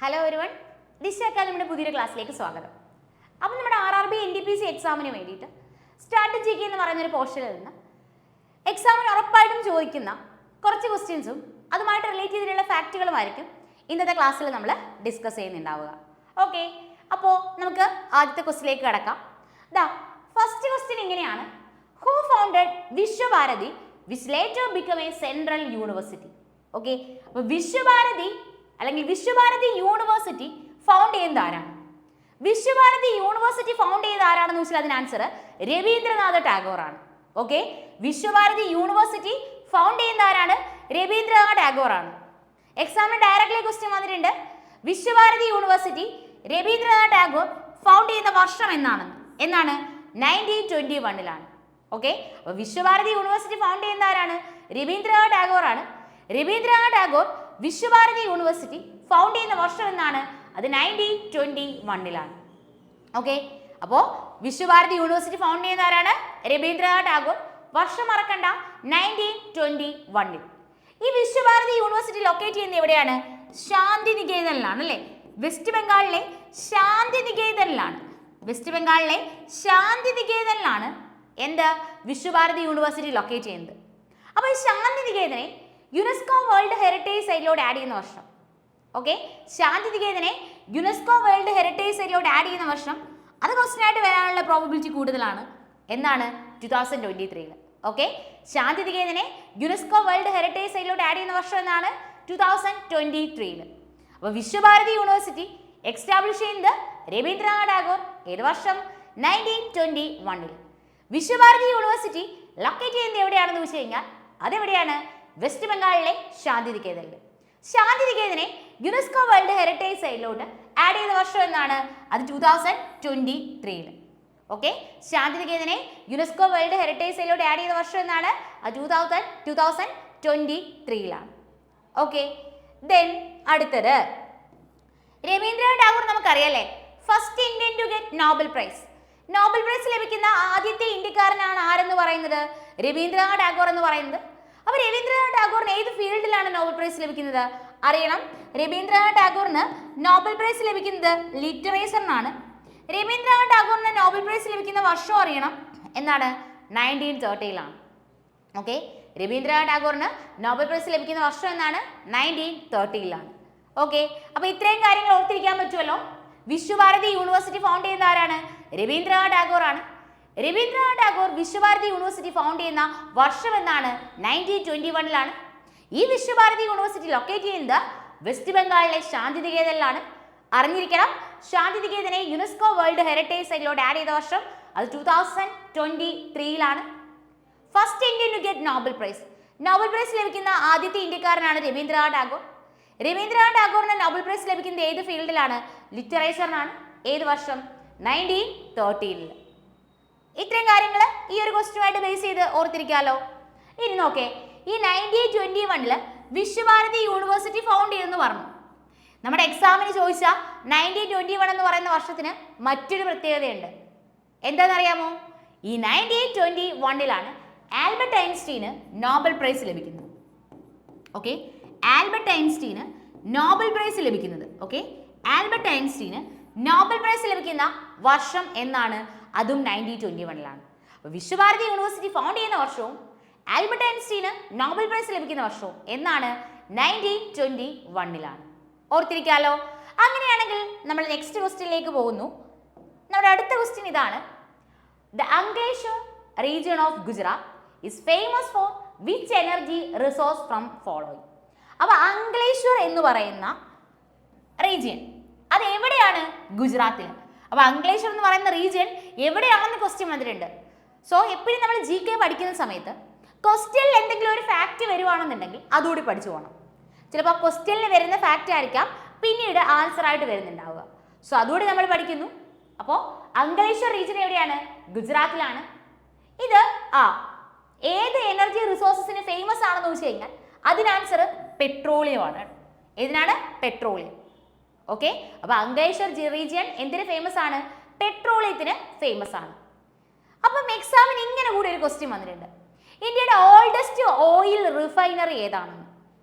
Hello everyone, ദിശ അക്കാദമിയുടെ പുതിയൊരു ക്ലാസ്സിലേക്ക് സ്വാഗതം. അപ്പോൾ നമ്മുടെ RRB NTPC എക്സാമിന് വേണ്ടിയിട്ട് സ്ട്രാറ്റജിക്ക് എന്ന് പറയുന്നൊരു പോർഷനിൽ നിന്ന് എക്സാമിന് ഉറപ്പായിട്ടും ചോദിക്കുന്ന കുറച്ച് ക്വസ്റ്റ്യൻസും അതുമായിട്ട് റിലേറ്റ് ചെയ്തിട്ടുള്ള ഫാക്റ്റുകളുമായിരിക്കും ഇന്നത്തെ ക്ലാസ്സിൽ നമ്മൾ ഡിസ്കസ് ചെയ്യുന്നുണ്ടാവുക. ഓക്കെ, അപ്പോൾ നമുക്ക് ആദ്യത്തെ ക്വസ്റ്റിലേക്ക് കിടക്കാം. ഫസ്റ്റ് ക്വസ്റ്റ്യൻ ഇങ്ങനെയാണ്: who founded Visvabharati which later become a central university? Okay, അപ്പോൾ വിശ്വഭാരതി അല്ലെങ്കിൽ വിശ്വഭാരതി യൂണിവേഴ്സിറ്റി ഫൗണ്ട് ചെയ്യുന്നത് ആരാണ്? വിശ്വഭാരതി യൂണിവേഴ്സിറ്റി ഫൗണ്ട് ചെയ്ത ആരാണെന്ന് വെച്ചാൽ അതിന് ആൻസർ രവീന്ദ്രനാഥ ടാഗോർ ആണ്. ഓക്കെ, വിശ്വഭാരതി യൂണിവേഴ്സിറ്റി ഫൗണ്ട് ചെയ്യുന്ന ആരാണ്? രവീന്ദ്രനാഥ ടാഗോർ ആണ്. എക്സാമിന് ഡയറക്റ്റ്ലി ക്വസ്റ്റ്യൻ വന്നിട്ടുണ്ട്, വിശ്വഭാരതി യൂണിവേഴ്സിറ്റി രവീന്ദ്രനാഥ ടാഗോർ ഫൗണ്ട് ചെയ്യുന്ന വർഷം എന്നാണ് 1921 ഓക്കെ, അപ്പോൾ വിശ്വഭാരതി യൂണിവേഴ്സിറ്റി ഫൗണ്ട് ചെയ്യുന്ന ആരാണ്? രവീന്ദ്രനാഥ ടാഗോർ ആണ്. രവീന്ദ്രനാഥ ടാഗോർ വിശ്വഭാരതി യൂണിവേഴ്സിറ്റി ഫൗണ്ട് ചെയ്യുന്ന വർഷം എന്നാണ്? അത് 1921. ഓക്കെ, അപ്പോൾ വിശ്വഭാരതി യൂണിവേഴ്സിറ്റി ഫൗണ്ട് ചെയ്യുന്ന ആരാണ്? രവീന്ദ്രനാഥ ടാഗോർ. വർഷം മറക്കണ്ട, 1921. ഈ വിശ്വഭാരതി യൂണിവേഴ്സിറ്റി ലൊക്കേറ്റ് ചെയ്യുന്നത് എവിടെയാണ്? ശാന്തിനികേതനിലാണ് അല്ലേ? വെസ്റ്റ് ബംഗാളിലെ ശാന്തിനികേതനിലാണ്. വെസ്റ്റ് ബംഗാളിലെ ശാന്തിനികേതനിലാണ് എന്ത്? വിശ്വഭാരതി യൂണിവേഴ്സിറ്റി ലൊക്കേറ്റ് ചെയ്യുന്നത്. അപ്പോൾ ഈ ശാന്തിനികേതനെ യുനെസ്കോ വേൾഡ് ഹെറിറ്റേജ് സൈറ്റിലോട്ട് ആഡ് ചെയ്യുന്ന വർഷം. ഓക്കെ, ശാന്തിനികേതനെ യുനെസ്കോ വേൾഡ് ഹെറിറ്റേജ് സൈറ്റിലോട്ട് ആഡ് ചെയ്യുന്ന വർഷം അത് ക്വസ്റ്റ്യൻ ആയിട്ട് വരാനുള്ള പ്രോബബിലിറ്റി കൂടുതലാണ്. എന്നാണ്? 2023. ഓക്കെ, ശാന്തിനികേതനെ യുനെസ്കോ വേൾഡ് ഹെറിറ്റേജ് സൈറ്റിലോട്ട് ആഡ് ചെയ്യുന്ന വർഷം എന്നാണ്? 2023. അപ്പോൾ വിശ്വഭാരതി യൂണിവേഴ്സിറ്റി എക്സ്റ്റാബ്ലിഷ് ചെയ്യുന്നത് രവീന്ദ്രനാഥ ടാഗോർ. ഏത് വർഷം? 1921. വിശ്വഭാരതി യൂണിവേഴ്സിറ്റി ലൊക്കേറ്റ് ചെയ്യുന്നത് എവിടെയാണെന്ന് വെച്ച് കഴിഞ്ഞാൽ അതെവിടെയാണ്? വെസ്റ്റ് ബംഗാളിലെ ശാന്തിനികേതനിൽ. ശാന്തിനികേതനെ യുനെസ്കോ വേൾഡ് ഹെറിറ്റേജ് സൈറ്റിലോട്ട് ആഡ് ചെയ്ത വർഷം എന്നാണ്? അത് 2023. ഓക്കെ, ശാന്തിനികേതനെ യുനെസ്കോ വേൾഡ് ഹെറിറ്റേജ് സൈറ്റിലോട്ട് ആഡ് ചെയ്ത വർഷം എന്നാണ്? അത് 2023. ഓക്കെ, ദെൻ അടുത്തത് രവീന്ദ്രനാഥ ടാഗോർ നമുക്കറിയാലേ, first Indian to get Nobel prize. Nobel prize ലഭിക്കുന്ന ആദ്യത്തെ ഇന്ത്യക്കാരനാണ് ആരെന്ന് പറയുന്നത്? രവീന്ദ്രനാഥ ടാഗോർ എന്ന് പറയുന്നത്. അപ്പോൾ രവീന്ദ്രനാഥ ടാഗോറിന് ഏത് ഫീൽഡിലാണ് നോബൽ പ്രൈസ് ലഭിക്കുന്നത്? അറിയണം, രവീന്ദ്രനാഥ ടാഗോറിന് നോബൽ പ്രൈസ് ലഭിക്കുന്നത് ലിറ്ററേച്ചറിനാണ്. രവീന്ദ്രനാഥ ടാഗോറിന് നോബൽ പ്രൈസ് ലഭിക്കുന്ന വർഷം അറിയണം. എന്നാണ്? 1930. ഓക്കെ, രവീന്ദ്രനാഥ ടാഗോറിന് നോബൽ പ്രൈസ് ലഭിക്കുന്ന വർഷം എന്നാണ്? 1930. ഓക്കെ, അപ്പോൾ ഇത്രയും കാര്യങ്ങൾ ഓർത്തിരിക്കാൻ പറ്റുമല്ലോ. വിശ്വഭാരതി യൂണിവേഴ്സിറ്റി ഫൗണ്ട് ചെയ്യുന്ന ആരാണ്? രവീന്ദ്രനാഥ ടാഗോർ ആണ്. രവീന്ദ്രനാഥ ടാഗോർ വിശ്വഭാരതി യൂണിവേഴ്സിറ്റി ഫൗണ്ട് ചെയ്യുന്ന വർഷം എന്നാണ്? 1921. ഈ വിശ്വഭാരതി യൂണിവേഴ്സിറ്റി ലൊക്കേറ്റ് ചെയ്യുന്നത് വെസ്റ്റ് ബംഗാളിലെ ശാന്തിനികേതനിലാണ്. അറിഞ്ഞിരിക്കണം, ശാന്തിനികേതനെ യുനെസ്കോ വേൾഡ് ഹെറിറ്റേജ് സൈറ്റിലോട്ട് ആഡ് ചെയ്ത വർഷം അത് 2023. First Indian to get Nobel prize. Nobel prize ലഭിക്കുന്ന ആദ്യത്തെ ഇന്ത്യക്കാരനാണ് രവീന്ദ്രനാഥ ടാഗോർ. രവീന്ദ്രനാഥ ടാഗോറിന് നോബൽ പ്രൈസ് ലഭിക്കുന്നത് ഏത് ഫീൽഡിലാണ്? ലിറ്ററേച്ചറിനാണ്. ഏത് വർഷം? 1930. ഇത്രയും കാര്യങ്ങൾ ഈ ഒരു ക്വസ്റ്റ്യനുമായിട്ട് ബേസ് ചെയ്ത് ഓർത്തിരിക്കാമല്ലോ. ഇനി നോക്കേ, ഈ 1921 വിശ്വഭാരതി യൂണിവേഴ്സിറ്റി ഫൗണ്ട് ചെയ്തെന്ന് പറഞ്ഞു. നമ്മുടെ എക്സാമിന് ചോദിച്ച 1921 എന്ന് പറയുന്ന വർഷത്തിന് മറ്റൊരു പ്രത്യേകതയുണ്ട്. എന്താണെന്നറിയാമോ? ഈ 1921 ആൽബർട്ട് ഐൻസ്റ്റീന് നോബൽ പ്രൈസ് ലഭിക്കുന്നത്. ഓക്കെ, ആൽബർട്ട് ഐൻസ്റ്റീന് നോബൽ പ്രൈസ് ലഭിക്കുന്നത്. ഓക്കെ, ആൽബർട്ട് ഐൻസ്റ്റീന് നോബൽ പ്രൈസ് ലഭിക്കുന്ന വർഷം എന്നാണ്? അതും 1921. അപ്പോൾ വിശ്വഭാരതി യൂണിവേഴ്സിറ്റി ഫൗണ്ട് ചെയ്യുന്ന വർഷവും ആൽബർട്ട് ഐൻസ്റ്റീന് നോബൽ പ്രൈസ് ലഭിക്കുന്ന വർഷവും എന്നാണ്? 1921. ഓർത്തിരിക്കാലോ. അങ്ങനെയാണെങ്കിൽ നമ്മൾ നെക്സ്റ്റ് ക്വസ്റ്റ്യനിലേക്ക് പോകുന്നു. നമ്മുടെ അടുത്ത ക്വസ്റ്റ്യൻ ഇതാണ്: the Ankleshwar region of Gujarat is famous for which energy resource from following? അപ്പോൾ അംഗ്ലേശ്വർ എന്ന് പറയുന്ന റീജിയൻ അത് എവിടെയാണ്? ഗുജറാത്തിൽ. അപ്പോൾ അംഗ്ലേശ്വർ എന്ന് പറയുന്ന റീജിയൻ എവിടെയാണെന്ന് ക്വസ്റ്റ്യൻ വന്നിട്ടുണ്ട്. സോ എപ്പോഴും നമ്മൾ GK പഠിക്കുന്ന സമയത്ത് ക്വസ്റ്റ്യനിൽ എന്തെങ്കിലും ഒരു ഫാക്റ്റ് വരുവാണെന്നുണ്ടെങ്കിൽ അതുകൂടി പഠിച്ചു പോകണം. ചിലപ്പോൾ ക്വസ്റ്റ്യനിൽ വരുന്ന ഫാക്റ്റ് ആയിരിക്കാം പിന്നീട് ആൻസർ ആയിട്ട് വരുന്നുണ്ടാവുക. സോ അതുകൂടി നമ്മൾ പഠിക്കുന്നു. അപ്പോൾ അംഗ്ലേശ്വർ റീജിയൻ എവിടെയാണ്? ഗുജറാത്തിലാണ്. ഇത് ഏത് എനർജി റിസോഴ്സസിന് ഫേമസ് ആണെന്ന് വെച്ച് കഴിഞ്ഞാൽ അതിന് ആൻസർ പെട്രോളിയം ആണ്. ഏതിനാണ്? പെട്രോളിയം. ഓക്കെ, അപ്പോൾ അംഗ്ലേശ്വർ റീജിയൻ എന്തിന് ഫേമസ് ആണ്? പെട്രോളിയത്തിന് ഫേമസ് ആണ്. അപ്പം എക്സാമിന് ഇങ്ങനെ കൂടി ഒരു ക്വസ്റ്റ്യൻ വന്നിട്ടുണ്ട്: ഇന്ത്യയുടെ ഓൾഡസ്റ്റ് ഓയിൽ റിഫൈനറി ഏതാണെന്ന്.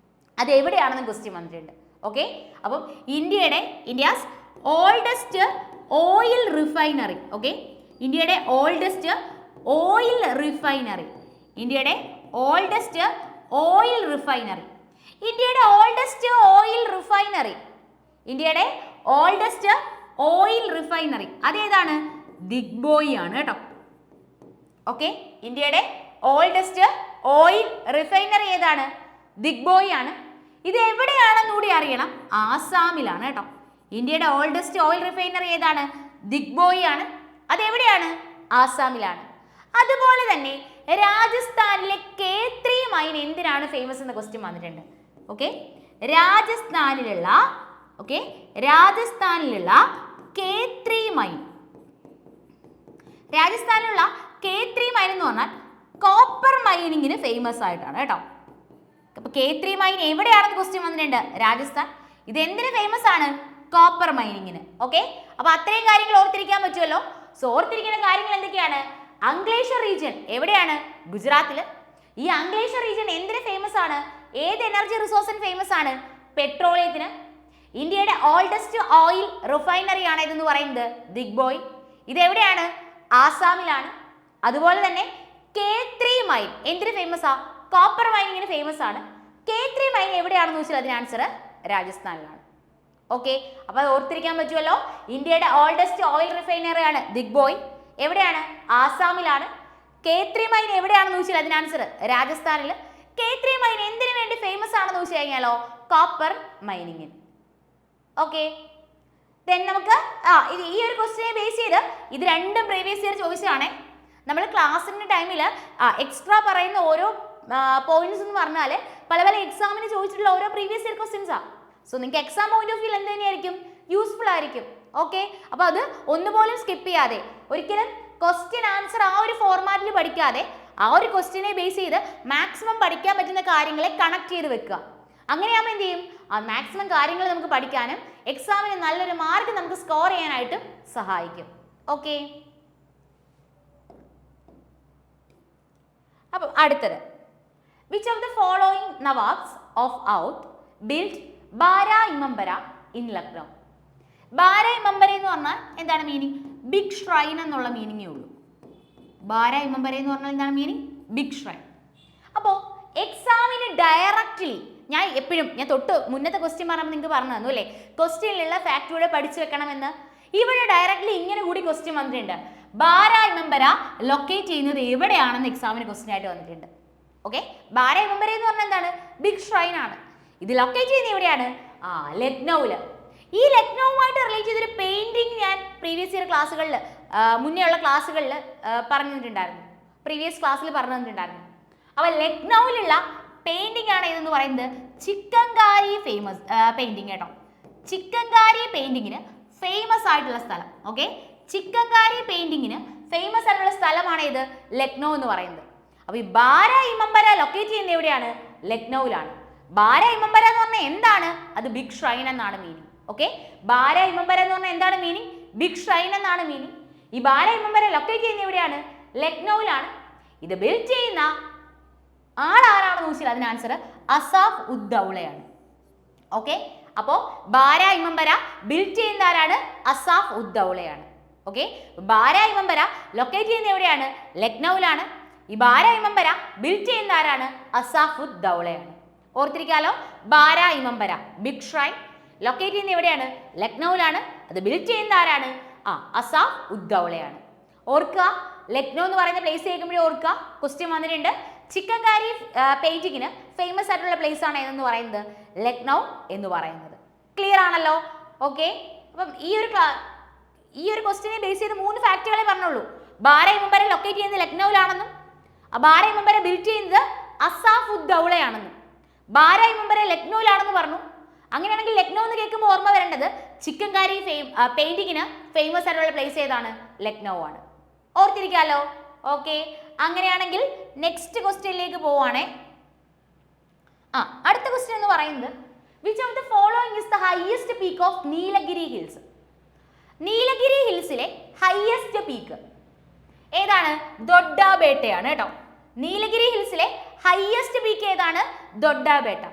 അത് എവിടെയാണെന്ന് ക്വസ്റ്റ്യൻ വന്നിട്ടുണ്ട്. ഓക്കെ, അപ്പം India's oldest oil refinery. Okay, ഇന്ത്യയുടെ ഓൾഡസ്റ്റ് ഓയിൽ റിഫൈനറി. ഇന്ത്യയുടെ ഓൾഡസ്റ്റ് ഓയിൽ റിഫൈനറി. ഇന്ത്യയുടെ ഓൾഡസ്റ്റ് ഓയിൽ റിഫൈനറി. ഇന്ത്യയുടെ ഓൾഡസ്റ്റ് ഓയിൽ റിഫൈനറി അതേതാണ്? ദിഗ്ബോയി ആണ് കേട്ടോ. ഓക്കെ, ഇന്ത്യയുടെ ഓൾഡസ്റ്റ് ഓയിൽ റിഫൈനറി ഏതാണ്? ദിഗ്ബോയി ആണ്. ഇത് എവിടെയാണെന്ന് കൂടി അറിയണം, ആസാമിലാണ് കേട്ടോ. ഇന്ത്യയുടെ ഓൾഡസ്റ്റ് ഓയിൽ റിഫൈനറി ഏതാണ്? ദിഗ്ബോയി ആണ്. അതെവിടെയാണ്? ആസാമിലാണ്. അതുപോലെ തന്നെ രാജസ്ഥാനിലെ K3 മൈൻ എന്തിനാണ് ഫേമസ് എന്ന ക്വസ്റ്റ്യൻ വന്നിട്ടുണ്ട്. ഓക്കെ, രാജസ്ഥാനിലുള്ള K3 മൈൻ. രാജസ്ഥാനിലുള്ള K3 മൈൻ എന്ന് പറഞ്ഞാൽ കോപ്പർ മൈനിങ്ങിന് ഫേമസ് ആയിട്ടാണ് കേട്ടോ. അപ്പൊ K3 മൈൻ എവിടെയാണെന്ന് ക്വസ്റ്റ്യൻ വന്നിട്ടുണ്ട്, രാജസ്ഥാൻ. ഇത് എന്തിന് ഫേമസ് ആണ്? കോപ്പർ മൈനിങ്ങിന്. ഓക്കെ, അപ്പൊ അത്രയും കാര്യങ്ങൾ ഓർത്തിരിക്കാൻ പറ്റുമല്ലോ. സോ ഓർത്തിരിക്കുന്ന കാര്യങ്ങൾ എന്തൊക്കെയാണ്? അങ്ക്ലേശ്വർ റീജിയൻ എവിടെയാണ്? ഗുജറാത്തിൽ. ഈ അങ്ക്ലേശ്വർ റീജിയൻ എന്തിന് ഫേമസ് ആണ്? ഏത് എനർജി റിസോഴ്സിന് ഫേമസ് ആണ്? പെട്രോളിയത്തിന്. ഇന്ത്യയുടെ ഓൾഡസ്റ്റ് ഓയിൽ റിഫൈനറി ആണ് ഇതെന്ന് പറയുന്നത് ദിഗ്ബോയ്. ഇത് എവിടെയാണ്? ആസാമിലാണ്. അതുപോലെ തന്നെ K3 മൈൻ എന്തിന് ഫേമസ് ആ? കോപ്പർ മൈനിങ്ങിന് ഫേമസ് ആണ്. K3 മൈൻ എവിടെയാണെന്ന് ചോദിച്ചാൽ അതിന് ആൻസർ രാജസ്ഥാനിലാണ്. ഓക്കെ, അപ്പൊ അത് ഓർത്തിരിക്കാൻ പറ്റുമല്ലോ. ഇന്ത്യയുടെ ഓൾഡസ്റ്റ് ഓയിൽ റിഫൈനറി ആണ് ദിഗ്ബോയ്. എവിടെയാണ്? ആസാമിലാണ്. K3 മൈൻ എവിടെയാണെന്ന് ചോദിച്ചാൽ അതിന് ആൻസർ രാജസ്ഥാനിൽ. K3 മൈൻ എന്തിനു വേണ്ടി ഫേമസ് ആണെന്ന് ചോദിച്ചു കഴിഞ്ഞാലോ കോപ്പർ മൈനിങ്ങിന്. ഓക്കെ, നമുക്ക് ഈ ഒരു ക്വസ്റ്റിനെ ബേസ് ചെയ്ത് ഇത് രണ്ടും പ്രീവിയസ് ഇയർ ചോദിച്ചതാണേ. നമ്മൾ ക്ലാസ്സിന്റെ ടൈമിൽ എക്സ്ട്രാ പറയുന്ന ഓരോ പോയിന്റ്സ് എന്ന് പറഞ്ഞാൽ പല പല എക്സാമിന് ചോദിച്ചിട്ടുള്ള ഓരോ പ്രീവിയസ് ഇയർ ക്വസ്റ്റ്യൻസാ. സോ നിങ്ങൾക്ക് എക്സാം പോയിന്റ് ഓഫ് വ്യൂ എന്ത് തന്നെയായിരിക്കും? യൂസ്ഫുൾ ആയിരിക്കും. ഓക്കെ, അപ്പൊ അത് ഒന്നുപോലും സ്കിപ്പ് ചെയ്യാതെ, ഒരിക്കലും ക്വസ്റ്റ്യൻ ആൻസർ ആ ഒരു ഫോർമാറ്റിൽ പഠിക്കാതെ ആ ഒരു ക്വസ്റ്റ്യനെ ബേസ് ചെയ്ത് മാക്സിമം പഠിക്കാൻ പറ്റുന്ന കാര്യങ്ങളെ കണക്ട് ചെയ്ത് വെക്കുക. അങ്ങനെയാകുമ്പോൾ എന്ത് ചെയ്യും? ആ മാക്സിമം കാര്യങ്ങൾ നമുക്ക് പഠിക്കാനും എക്സാമിന് നല്ലൊരു മാർക്ക് നമുക്ക് സ്കോർ ചെയ്യാനായിട്ടും സഹായിക്കും. ഓക്കെ, അപ്പം അടുത്തത്, which of the following nawabs of Awadh built Bara Imambara in Lucknow? Bara Imambara എന്ന് പറഞ്ഞാൽ എന്താണ് മീനിങ്? ബിഗ് ഷ്രൈൻ എന്നുള്ള മീനിങ്ങേ ഉള്ളൂ. ബാര ഇമംബര എന്ന് പറഞ്ഞാൽ എന്താണ് മീനിങ്? Big shrine. അപ്പോൾ എക്സാമിന് ഡയറക്റ്റ്ലി ഞാൻ തൊട്ട് മുന്നത്തെ ക്വസ്റ്റ്യൻ പറയുമ്പോൾ നിങ്ങൾക്ക് പറഞ്ഞു തന്നു അല്ലേ, ക്വസ്റ്റ്യനിലുള്ള ഫാക്ടൂടെ പഠിച്ചു വെക്കണമെന്ന്. ഇവിടെ ഡയറക്റ്റ്ലി ഇങ്ങനെ കൂടി ക്വസ്റ്റ്യൻ വന്നിട്ടുണ്ട്. ബാര ഇമംബര ലൊക്കേറ്റ് ചെയ്യുന്നത് എവിടെയാണെന്ന് എക്സാമിന് ക്വസ്റ്റ്യൻ ആയിട്ട് വന്നിട്ടുണ്ട്. ഓക്കെ, ബാര ഇമംബര എന്ന് പറഞ്ഞാൽ എന്താണ്? ബിഗ് ഷ്രൈൻ ആണ്. ഇത് ലൊക്കേറ്റ് ചെയ്യുന്നത് എവിടെയാണ്? ലക്നൌവില്. ഈ ലക്നൌവുമായിട്ട് റിലേറ്റ് ചെയ്തൊരു പെയിന്റിങ് ഞാൻ പ്രീവിയസ് ഇയർ ക്ലാസ്സുകളിൽ മുന്നേ ഉള്ള ക്ലാസ്സുകളിൽ പറഞ്ഞു തന്നിട്ടുണ്ടായിരുന്നു. പ്രീവിയസ് ക്ലാസ്സിൽ പറഞ്ഞു തന്നിട്ടുണ്ടായിരുന്നു. അപ്പോൾ ലക്നൌവിലുള്ള പെയിന്റിംഗ് ആണ് ഇതെന്ന് പറയുന്നത് ചിക്കൻകാരി ഫേമസ് പെയിന്റിങ് കേട്ടോ. ചിക്കൻകാരി പെയിന്റിങ്ങിന് ഫേമസ് ആയിട്ടുള്ള സ്ഥലം. ഓക്കെ, ചിക്കൻകാരി പെയിന്റിങ്ങിന് ഫേമസ് ആയിട്ടുള്ള സ്ഥലമാണ് ഇത് ലക്നൗ എന്ന് പറയുന്നത്. അപ്പോൾ ഈ ബാര ഇമംബര ലൊക്കേറ്റ് ചെയ്യുന്നത് എവിടെയാണ്? ലക്നൌവിലാണ്. ബാര ഇമംബര എന്ന് പറഞ്ഞാൽ എന്താണ്? അത് ബിഗ് ഷ്രൈൻ എന്നാണ് മീനിങ്. ഓക്കെ, ബാര ഇമംബര എന്ന് പറഞ്ഞാൽ എന്താണ് മീനിങ്? ബിഗ് ഷ്രൈൻ എന്നാണ് മീനിങ്. ഈ ബാര ഇമംബര ലൊക്കേറ്റ് ചെയ്യുന്നത് എവിടെയാണ്? ലക്നൌവിലാണ്. ഇത് ബിൽഡ് ചെയ്യുന്ന ആളാരാണെന്ന് ചോദിച്ചാൽ അതിന് ആൻസർ അസാഫ് ഉദ്ദൗളയാണ്. ഓക്കെ, അപ്പോൾ ബാര ഇമംബര ബിൽഡ് ചെയ്യുന്ന ആരാണ്? അസാഫ് ഉദ്ദൗളയാണ്. ഓക്കെ, ബാര ഇമംബര ലൊക്കേറ്റ് ചെയ്യുന്നത് എവിടെയാണ്? ലക്നൌവിലാണ്. ഈ ബാര ഇമംബര ബിൽഡ് ചെയ്യുന്ന ആരാണ്? Asaph ഉദ്ദൗളയാണ്. ഓർത്തിരിക്കാലോ, Bara ഇമംബര big shrine locate ചെയ്യുന്നത് എവിടെയാണ്? ലക്നൌവിലാണ്. അത് ബിൽഡ് ചെയ്യുന്ന ആരാണ്? അസാഫ് ഉദ്ദൗളയാണ്. ഓർക്കുക, ലക്നൗ എന്ന് പറയുന്ന പ്ലേസ് കേൾക്കുമ്പോഴേ ഓർക്കുക, ക്വസ്റ്റ്യൻ വന്നിട്ടുണ്ട്. ചിക്കൻകാരി പെയിന്റിങ്ങിന് ഫേമസ് ആയിട്ടുള്ള പ്ലേസ് ആണ് ഏതെന്ന് പറയുന്നത്? ലക്നൗ എന്ന് പറയുന്നത്. ക്ലിയർ ആണല്ലോ? ഓക്കെ, അപ്പം ഈ ഒരു ക്വസ്റ്റ്യനെ ബേസ് ചെയ്ത് 3 ഫാക്റ്റുകളെ പറഞ്ഞുള്ളൂ. ബാര ഇമംബര ലൊക്കേറ്റ് ചെയ്യുന്നത് ലക്നൌവിലാണെന്നും ബാര ഇമംബര ബിൽഡ് ചെയ്യുന്നത് അസാഫ് ഉദ്ദൗളയാണെന്നും ബാര ഇമംബര ലക്നൌവിലാണെന്ന് പറഞ്ഞു. അങ്ങനെയാണെങ്കിൽ ലക്നൗ എന്ന് കേൾക്കുമ്പോൾ ഓർമ്മ വരേണ്ടത് ചിക്കൻകാരി പെയിന്റിങ്ങിന് ഫേമസ് ആയിട്ടുള്ള പ്ലേസ് ഏതാണ്? ലക്നൗ ആണ്. ഓർത്തിരിക്കാലോ? ഓക്കെ, അങ്ങനെയാണെങ്കിൽ നെക്സ്റ്റ് ക്വസ്റ്റ്യനിലേക്ക് പോവാണേ. അടുത്ത ക്വസ്റ്റ്യൻ എന്ന് പറയുന്നത് which of the following is the highest peak of Nilgiri hills? Nilgiri ഹിൽസിലെ ഹൈയസ്റ്റ് പീക്ക് ഏതാണ്? ദൊഡ്ഡാബേട്ടയാണ് കേട്ടോ. നീലഗിരി ഹിൽസിലെ ഹൈയസ്റ്റ് പീക്ക് ഏതാണ്? ദൊഡ്ഡാബേട്ട.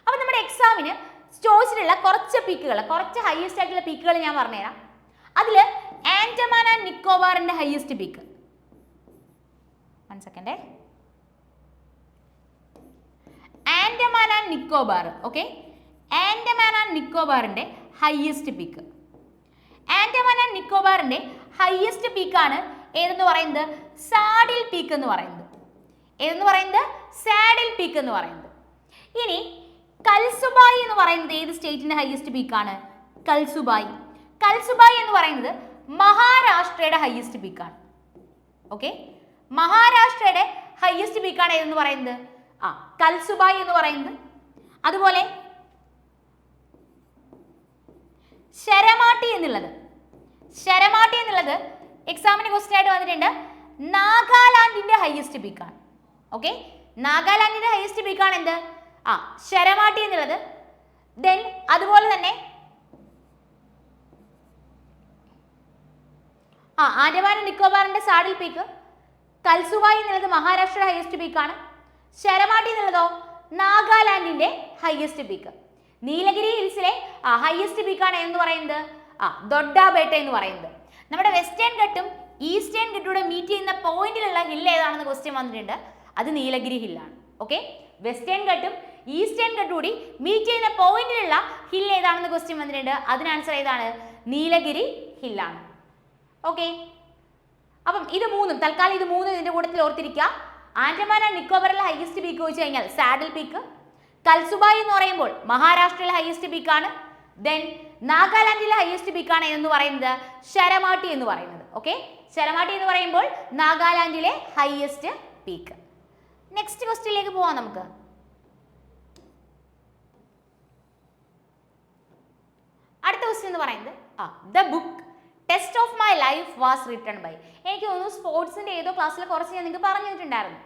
അപ്പൊ നമ്മുടെ എക്സാമിന് ചോദിച്ചിട്ടുള്ള കുറച്ച് പീക്കുകൾ, കുറച്ച് ഹയസ്റ്റ് ആയിട്ടുള്ള പീക്കുകൾ ഞാൻ പറഞ്ഞുതരാം. അതിൽ ആൻഡമാൻ ആൻഡ് നിക്കോബാറിന്റെ highest peak, 1 second, Andaman and Nicobar. Okay, Andaman and നിക്കോബാറിന്റെ ഹയസ്റ്റ് പീക്ക്, ആൻഡമാൻ ആൻഡ് നിക്കോബാറിന്റെ ഹയസ്റ്റ് പീക്കാണ് ഏതെന്ന് പറയുന്നത്? സാഡിൽ പീക്ക് എന്ന് പറയുന്നത്. ഏതെന്ന് പറയുന്നത്? സാഡിൽ പീക്ക് എന്ന് പറയുന്നത്. ഇനി കൽസുബായി എന്ന് പറയുന്നത് ഏത് സ്റ്റേറ്റിന്റെ ഹയസ്റ്റ് പീക്കാണ്? കൽസുബായി. കൽസുബായി എന്ന് പറയുന്നത് മഹാരാഷ്ട്രയുടെ ഹയസ്റ്റ് പീക്കാണ്. ഓക്കെ, മഹാരാഷ്ട്രയുടെ ഹയസ്റ്റ് പീക്കാണ് ഏതെന്ന് പറയുന്നത്? കൽസുബായി എന്ന് പറയുന്നത്. അതുപോലെ ശരമാട്ടി എന്നുള്ളത്, ശരമാട്ടി എന്നുള്ളത് എക്സാമിന് ക്വസ്റ്റ്യൻ ആയിട്ട് വന്നിട്ടുണ്ട്. നാഗാലാൻഡിന്റെ ഹയസ്റ്റ് പീക്കാണ്. ഓക്കെ, നാഗാലാൻഡിന്റെ ഹയസ്റ്റ് പീക്കാണ് എന്ത്? ശരമാട്ടി എന്നുള്ളത്. ദെൻ അതുപോലെ തന്നെ ആൻഡമാൻ നിക്കോബാറിന്റെ സാഡിൽ പീക്ക്, കൽസുബായി എന്നുള്ളത് മഹാരാഷ്ട്രയുടെ highest പീക്കാണ്. ശരമാട്ടി എന്നുള്ളതോ നാഗാലാൻഡിന്റെ highest peak. Nilgiri ഹിൽസിലെ highest പീക്കാണ് എന്ന് പറയുന്നത് ദൊഡ്ഡാബേട്ട എന്ന് പറയുന്നത്. നമ്മുടെ വെസ്റ്റേൺ ഘട്ടും ഈസ്റ്റേൺ ഘട്ടൂടെ മീറ്റ് ചെയ്യുന്ന പോയിന്റിലുള്ള ഹിൽ ഏതാണെന്ന് ക്വസ്റ്റ്യൻ വന്നിട്ടുണ്ട്. അത് Nilgiri ഹില്ലാണ്. Okay, western ഘട്ടും eastern ഘട്ടൂടി meet ചെയ്യുന്ന പോയിന്റിലുള്ള ഹിൽ ഏതാണെന്ന് ക്വസ്റ്റ്യൻ വന്നിട്ടുണ്ട്. അതിന് ആൻസർ ഏതാണ്? നീലഗിരി ഹില്ലാണ്. ഓക്കെ, അപ്പം ഇത് മൂന്നും തൽക്കാലം ഇത് മൂന്നും ഇതിന്റെ കൂട്ടത്തിൽ ഓർത്തിരിക്കുക. ആൻഡമാൻ ആൻഡ് നിക്കോബറിലെ ഹയസ്റ്റ് പീക്ക് വെച്ച് കഴിഞ്ഞാൽ സാഡിൽ പീക്ക്. കൽസുബായി എന്ന് പറയുമ്പോൾ മഹാരാഷ്ട്രയിലെ ഹയസ്റ്റ് പീക്കാണ്. ദെൻ നാഗാലാൻഡിലെ ഹയസ്റ്റ് പീക്കാണ് എന്ന് പറയുന്നത് ശരമാട്ടി എന്ന് പറയുന്നത്. ഓക്കെ, ശരമാട്ടി എന്ന് പറയുമ്പോൾ നാഗാലാൻഡിലെ ഹയസ്റ്റ് പീക്ക്. നെക്സ്റ്റ് ക്വസ്റ്റ്യനിലേക്ക് പോവാം നമുക്ക്. അടുത്ത ക്വസ്റ്റ്യൻ എന്ന് പറയുന്നത് the book test of my life was written by. എനിക്ക് തോന്നുന്നു സ്പോർട്സിന്റെ ഏതോ ക്ലാസ്സിൽ കുറച്ച് ഞാൻ നിങ്ങൾക്ക് പറഞ്ഞു തന്നിട്ടുണ്ടായിരുന്നു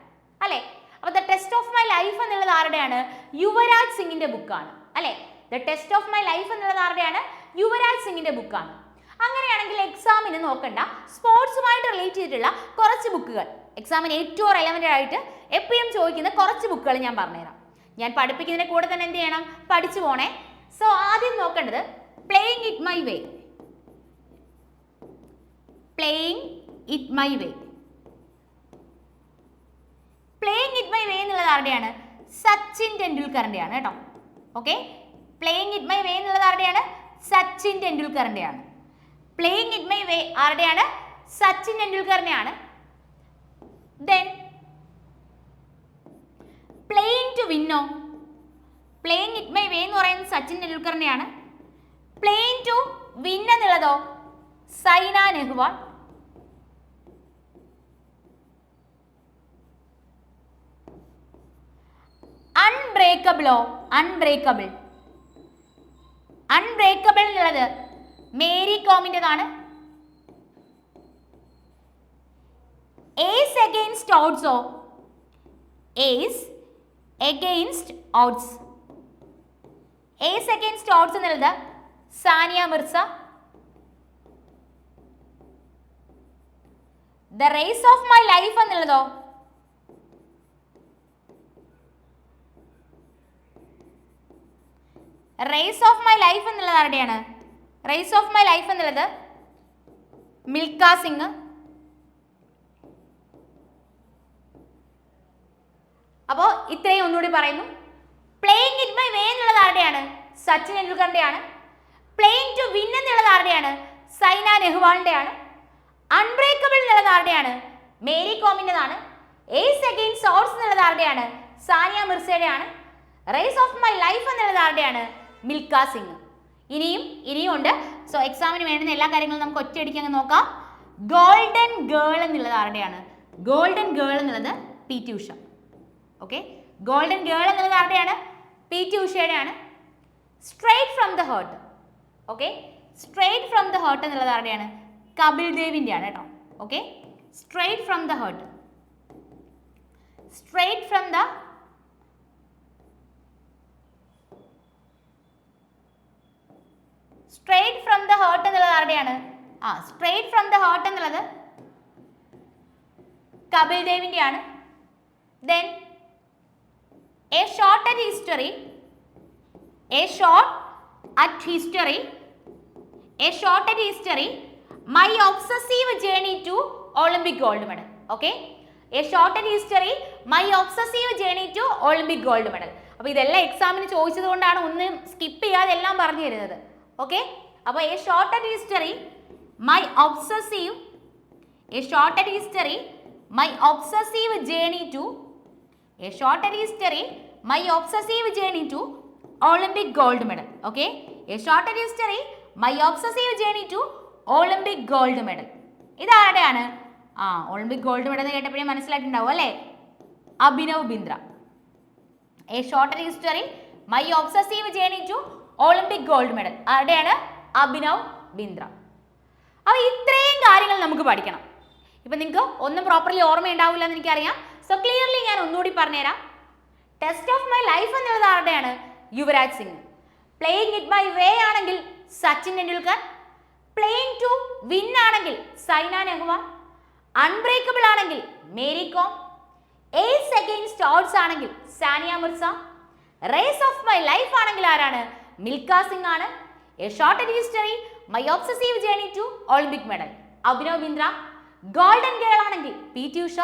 അല്ലെ? അപ്പൊ the test of my life എന്നുള്ളത് ആരുടെയാണ്? യുവരാജ് സിംഗിന്റെ ബുക്കാണ് അല്ലെ? The test of my life എന്നുള്ളത് ആരുടെയാണ്? യുവരാജ് സിംഗിന്റെ ബുക്കാണ്. അങ്ങനെയാണെങ്കിൽ എക്സാമിന് നോക്കണ്ട, സ്പോർട്സുമായിട്ട് റിലേറ്റ് ചെയ്തിട്ടുള്ള കുറച്ച് ബുക്കുകൾ, എക്സാമിന് ഏറ്റവും റെലവൻ്റ് ആയിട്ട് എപ്പോഴും ചോദിക്കുന്ന കുറച്ച് ബുക്കുകൾ ഞാൻ പറഞ്ഞുതരാം. ഞാൻ പഠിപ്പിക്കുന്നതിന്റെ കൂടെ തന്നെ എന്ത് ചെയ്യണം? പഠിച്ചു പോണേ. സോ ആദ്യം നോക്കേണ്ടത് playing it my way. Playing it my way. Playing it my way എന്നുള്ളത് ആരുടെയാണ്? സച്ചിൻ ടെണ്ടുൽക്കറിന്റെയാണ് കേട്ടോ. Okay, playing it my way എന്നുള്ളത് ആരുടെയാണ്? സച്ചിൻ ടെണ്ടുൽക്കറിന്റെയാണ്. പ്ലേയിങ് ഇറ്റ് മൈ വേ ആരുടെയാണ്? സച്ചിൻ ടെണ്ടുൽക്കറിന്റെയാണ്. ദെൻ പ്ലേയിങ് ടു വിന്നോ? പ്ലേയിങ് ഇറ്റ് മൈ വേ എന്ന് പറയുന്നത് സച്ചിൻ ടെണ്ടുൽക്കറിന്റെയാണ്. പ്ലേയിങ് ടു വിൻ എന്നുള്ളതോ സൈന നെഹ്വാൾ. അൺബ്രേക്കബിളോ? അൺബ്രേക്കബിൾ. അൺബ്രേക്കബിൾ എന്നുള്ളത് മേരി കോമിൻ്റെതാണ്. ഏസ് അഗെയിൻസ്റ്റ് ഓഡ്സോ? Ace against odds. Ace against odds എന്നുള്ളത് Sania Mirza. The race of my life എന്നുള്ളതോ റേസ് ഓഫ് മൈ ലൈഫ് എന്നുള്ളത് ആരുടെയാണ്? റേസ് ഓഫ് മൈ ലൈഫ് എന്നുള്ളത് മിൽഖ സിംഗ്. അപ്പോൾ ഇത്രയും ഒന്നുകൂടി പറയുന്നു. പ്ലേയിങ് ഇറ്റ് മൈ വേ എന്നുള്ളത് ആരുടെയാണ്? സച്ചിൻ ടെണ്ടുൽക്കറിന്റെയാണ്. പ്ലേയിങ് ടു വിൻ എന്നുള്ളത് ആരുടെയാണ്? സൈന നെഹ്വാളിന്റെയാണ്. അൺബ്രേക്കബിൾ എന്നുള്ളത് ആരുടെയാണ്? മേരി കോമിൻ്റെതാണ്. ഏസ് അഗെയിൻസ്റ്റ് ഓഡ്സ് എന്നുള്ളത് ആരുടെയാണ്? സാനിയ മിർസയുടെയാണ്. റേസ് ഓഫ് മൈ ലൈഫ് എന്നുള്ളത് ആരുടെയാണ്? മിൽഖ സിംഗ്. ഇനിയും ഉണ്ട്. സോ എക്സാമിന് വേണ്ടുന്ന എല്ലാ കാര്യങ്ങളും നമുക്ക് ഒറ്റയടിക്ക് അങ്ങ് നോക്കാം. ഗോൾഡൻ ഗേൾ എന്നുള്ളത് ആരുടെയാണ്? ഗോൾഡൻ ഗേൾ എന്നുള്ളത് P T Usha. Okay, golden girl എന്നുള്ളത് ആരുടെയാണ്? പി ടി ഉഷയുടെയാണ്. Straight from the heart. Okay, straight from the heart എന്നുള്ളത് ആരുടെയാണ്? കപിൽ ദേവിൻ്റെയാണ് കേട്ടോ. Okay, straight from the heart. Straight from the straight from the heart എന്നുള്ളത് ആരുടെയാണ്? സ്ട്രേറ്റ് ഫ്രം ദ ഹേർട്ട് എന്നുള്ളത് കപിൽ ദേവിൻ്റെയാണ്. Then a shot at history a shot at history, a shot at history, my obsessive journey to Olympic gold medal. Okay, a short and history, my obsessive journey to Olympic gold medal. അപ്പോൾ ഇതെല്ലാം എക്സാമിന് ചോദിച്ചത് കൊണ്ടാണ് ഒന്നും skip ചെയ്യാതെ എല്ലാം പറഞ്ഞു തരുന്നത്. ഓക്കെ, അപ്പോൾ a short and history, my obsessive, a short and history, my obsessive journey to, a short and history, my obsessive journey to Olympic gold medal. Okay, a short and history, my obsessive journey to Olympic gold medal. ഇതാരുടെയാണ്? Olympic gold medal എന്ന് കേട്ടപ്പോഴേ മനസ്സിലായിട്ടുണ്ടാവും അല്ലേ? Abhinav Bindra. A short and history, my obsessive journey to Olympic gold medal. ആരുടെയാണ്? അഭിനവ് ബിന്ദ്ര. അപ്പോൾ ഇത്രയും കാര്യങ്ങൾ നമുക്ക് പഠിക്കണം. ഇപ്പം നിങ്ങൾക്ക് ഒന്നും പ്രോപ്പർലി ഓർമ്മയുണ്ടാവില്ല എന്ന് എനിക്കറിയാം. സോ ക്ലിയർലി ഞാൻ ഒന്നുകൂടി പറഞ്ഞുതരാം. ടെസ്റ്റ് ഓഫ് മൈ ലൈഫ് എന്നുള്ളത് ആരുടെയാണ്? Yuvraj Singh. Playing it my way ആണെങ്കിൽ Sachin Tendulkar. Playing to win ആണെങ്കിൽ സൈന നെഹ്വാൾ. അൺബ്രേക്കബിൾ ആണെങ്കിൽ Mary Kom. Ace against odds ആണെങ്കിൽ Sania Mirza. Race of my life ആണെങ്കിൽ ആരാണ്? മിൽഖ സിംഗ് ആണ്. A short and history, my obsessive journey to Olympic medal Abhinav Bindra. Golden girl ആണെങ്കിൽ PT Usha.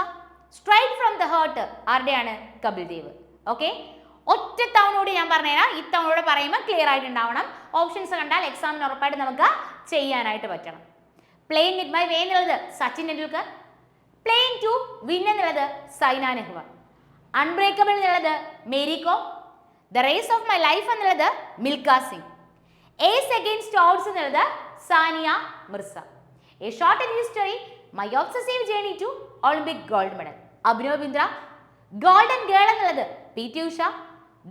Straight from the heart ആരുടെയാണ്? Kapil Dev. Okay, ഒറ്റ തവണയോട് ഞാൻ പറഞ്ഞുതരാം. ഇത്തവണയോട് പറയുമ്പോൾ ക്ലിയർ ആയിട്ടുണ്ടാവണം. ഓപ്ഷൻസ് കണ്ടാൽ എക്സാമിന് ഉറപ്പായിട്ട് നമുക്ക് ചെയ്യാനായിട്ട് പറ്റണം. പ്ലേയിങ് ഇറ്റ് മൈ വേ എന്നുള്ളത് Sachin Tendulkar. Playing to win എന്നുള്ളത് സൈന നെഹ്വാൾ. അൺബ്രേക്കബിൾ എന്നുള്ളത് Mary Kom. The race of my life എന്നുള്ളത് Milkha Singh. Ace against odds എന്നുള്ളത് Sania Mirza. A short and history, my obsessive journey to Olympic gold medal Abhinav Bindra. Golden girl എന്നുള്ളത് PT Usha.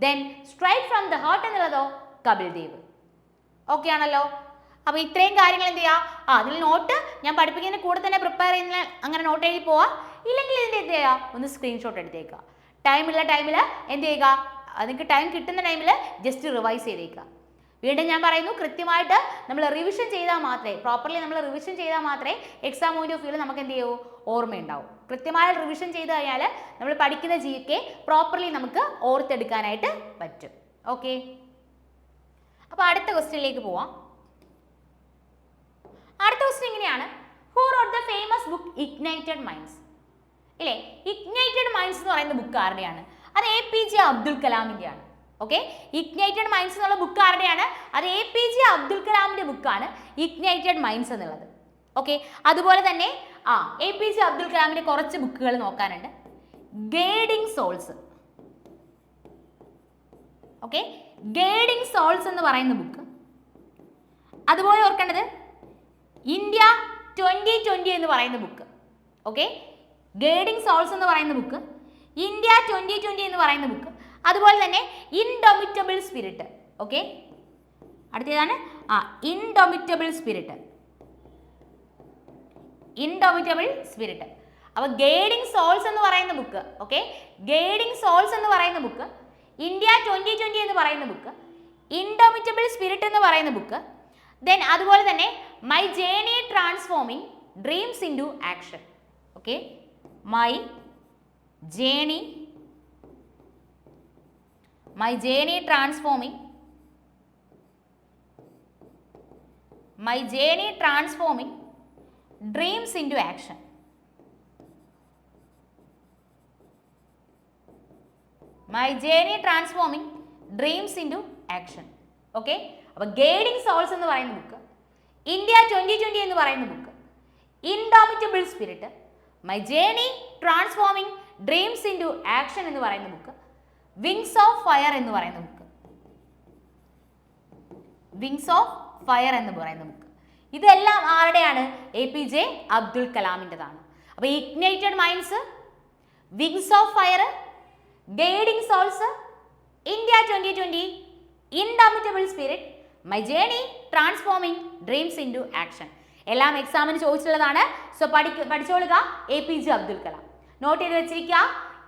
Then straight from the heart എന്നുള്ളതോ Kapil Dev. Okay ആണല്ലോ? അപ്പോൾ ഇത്രയും കാര്യങ്ങൾ എന്ത് ചെയ്യുക? അതിൽ നോട്ട് ഞാൻ പഠിപ്പിക്കുന്നതിന് കൂടെ തന്നെ പ്രിപ്പയർ ചെയ്യുന്ന അങ്ങനെ നോട്ട് എഴുതി പോവാം. ഇല്ലെങ്കിൽ ഇതിൻ്റെ എന്ത് ചെയ്യുക? ഒന്ന് സ്ക്രീൻഷോട്ട് എടുത്തേക്കുക. ടൈമുള്ള ടൈമിൽ എന്ത് ചെയ്യുക? നിങ്ങൾക്ക് ടൈം കിട്ടുന്ന ടൈമിൽ ജസ്റ്റ് റിവൈസ് ചെയ്തേക്കുക. വീണ്ടും ഞാൻ പറയുന്നു, കൃത്യമായിട്ട് നമ്മൾ റിവിഷൻ ചെയ്താൽ മാത്രമേ, പ്രോപ്പർലി നമ്മൾ റിവിഷൻ ചെയ്താൽ മാത്രമേ എക്സാം പോയിന്റ് ഓഫ് വ്യൂവിൽ നമുക്ക് എന്ത് ചെയ്യൂ? ഓർമ്മയുണ്ടാവും. കൃത്യമായ റിവിഷൻ ചെയ്ത് കഴിഞ്ഞാൽ നമ്മൾ പഠിക്കുന്ന GK പ്രോപ്പർലി നമുക്ക് ഓർത്തെടുക്കാനായിട്ട് പറ്റും. ഓക്കെ, അപ്പോൾ അടുത്ത ക്വസ്റ്റ്യനിലേക്ക് പോവാം. അടുത്ത ക്വസ്റ്റ്യൻ ഇങ്ങനെയാണ്. Who wrote the famous book ignited minds? ഇല്ലേ, ഇഗ്നൈറ്റഡ് മൈൻഡ്സ് എന്ന് പറയുന്ന ബുക്ക് ആരുടെയാണ്? അത് APJ അബ്ദുൽ കലാമിൻ്റെയാണ്. ഓക്കെ, ഇഗ്നൈറ്റഡ് മൈൻഡ്സ് എന്നുള്ള ബുക്ക് ആരുടെയാണ്? അത് APJ അബ്ദുൽ കലാമിൻ്റെ ബുക്കാണ് ഇഗ്നൈറ്റഡ് മൈൻഡ്സ് എന്നുള്ളത്. ഓക്കെ, അതുപോലെ തന്നെ APJ അബ്ദുൽ കലാമിൻ്റെ കുറച്ച് ബുക്കുകൾ നോക്കാനുണ്ട്. Guiding souls. Okay, guiding souls എന്ന് പറയുന്ന ബുക്ക്. അതുപോലെ ഓർക്കേണ്ടത് ഇന്ത്യ 2020 എന്ന് പറയുന്ന ബുക്ക്. ഓക്കെ, ഗൈഡിങ് സോൾസ് എന്ന് പറയുന്ന ബുക്ക്, ഇന്ത്യ 2020 എന്ന് പറയുന്ന ബുക്ക്. അതുപോലെ തന്നെ ഇൻഡോമിറ്റബിൾ സ്പിരിറ്റ്. ഓക്കെ, അടുത്തതാണ് ഇൻഡോമിറ്റബിൾ സ്പിരിറ്റ്. Indomitable spirit. അപ്പോൾ ഗൈഡിങ് സോൾസ് എന്ന് പറയുന്ന ബുക്ക്, ഓക്കെ, ഗൈഡിങ് സോൾസ് എന്ന് പറയുന്ന ബുക്ക്, ഇന്ത്യ 2020 എന്ന് പറയുന്ന ബുക്ക്, ഇൻഡോമിറ്റബിൾ സ്പിരിറ്റ് എന്ന് പറയുന്ന ബുക്ക്. ദെൻ അതുപോലെ തന്നെ my journey transforming dreams into action. Okay, my journey transforming dreams into action. My journey transforming dreams into action. Okay, അപ്പോൾ guiding souls എന്ന് പറയുന്ന book, India 2020 എന്ന് പറയുന്ന book, indomitable spirit, my journey transforming dreams into action എന്ന് പറയുന്ന book, wings of fire എന്ന് പറയുന്ന book, wings of fire എന്ന് പറയുന്ന ബുക്ക്. ഇതെല്ലാം ആരുടെയാണ്? APJ അബ്ദുൽ കലാമിൻ്റെതാണ്. അപ്പോൾ ignited minds, wings of fire, guiding souls, India 2020, indomitable spirit, my journey transforming dreams into action. എല്ലാം എക്സാമിന് ചോദിച്ചിട്ടുള്ളതാണ്. സോ പഠിച്ചോളുക. APJ അബ്ദുൽ കലാം നോട്ട് ചെയ്ത് വെച്ചിരിക്കുക.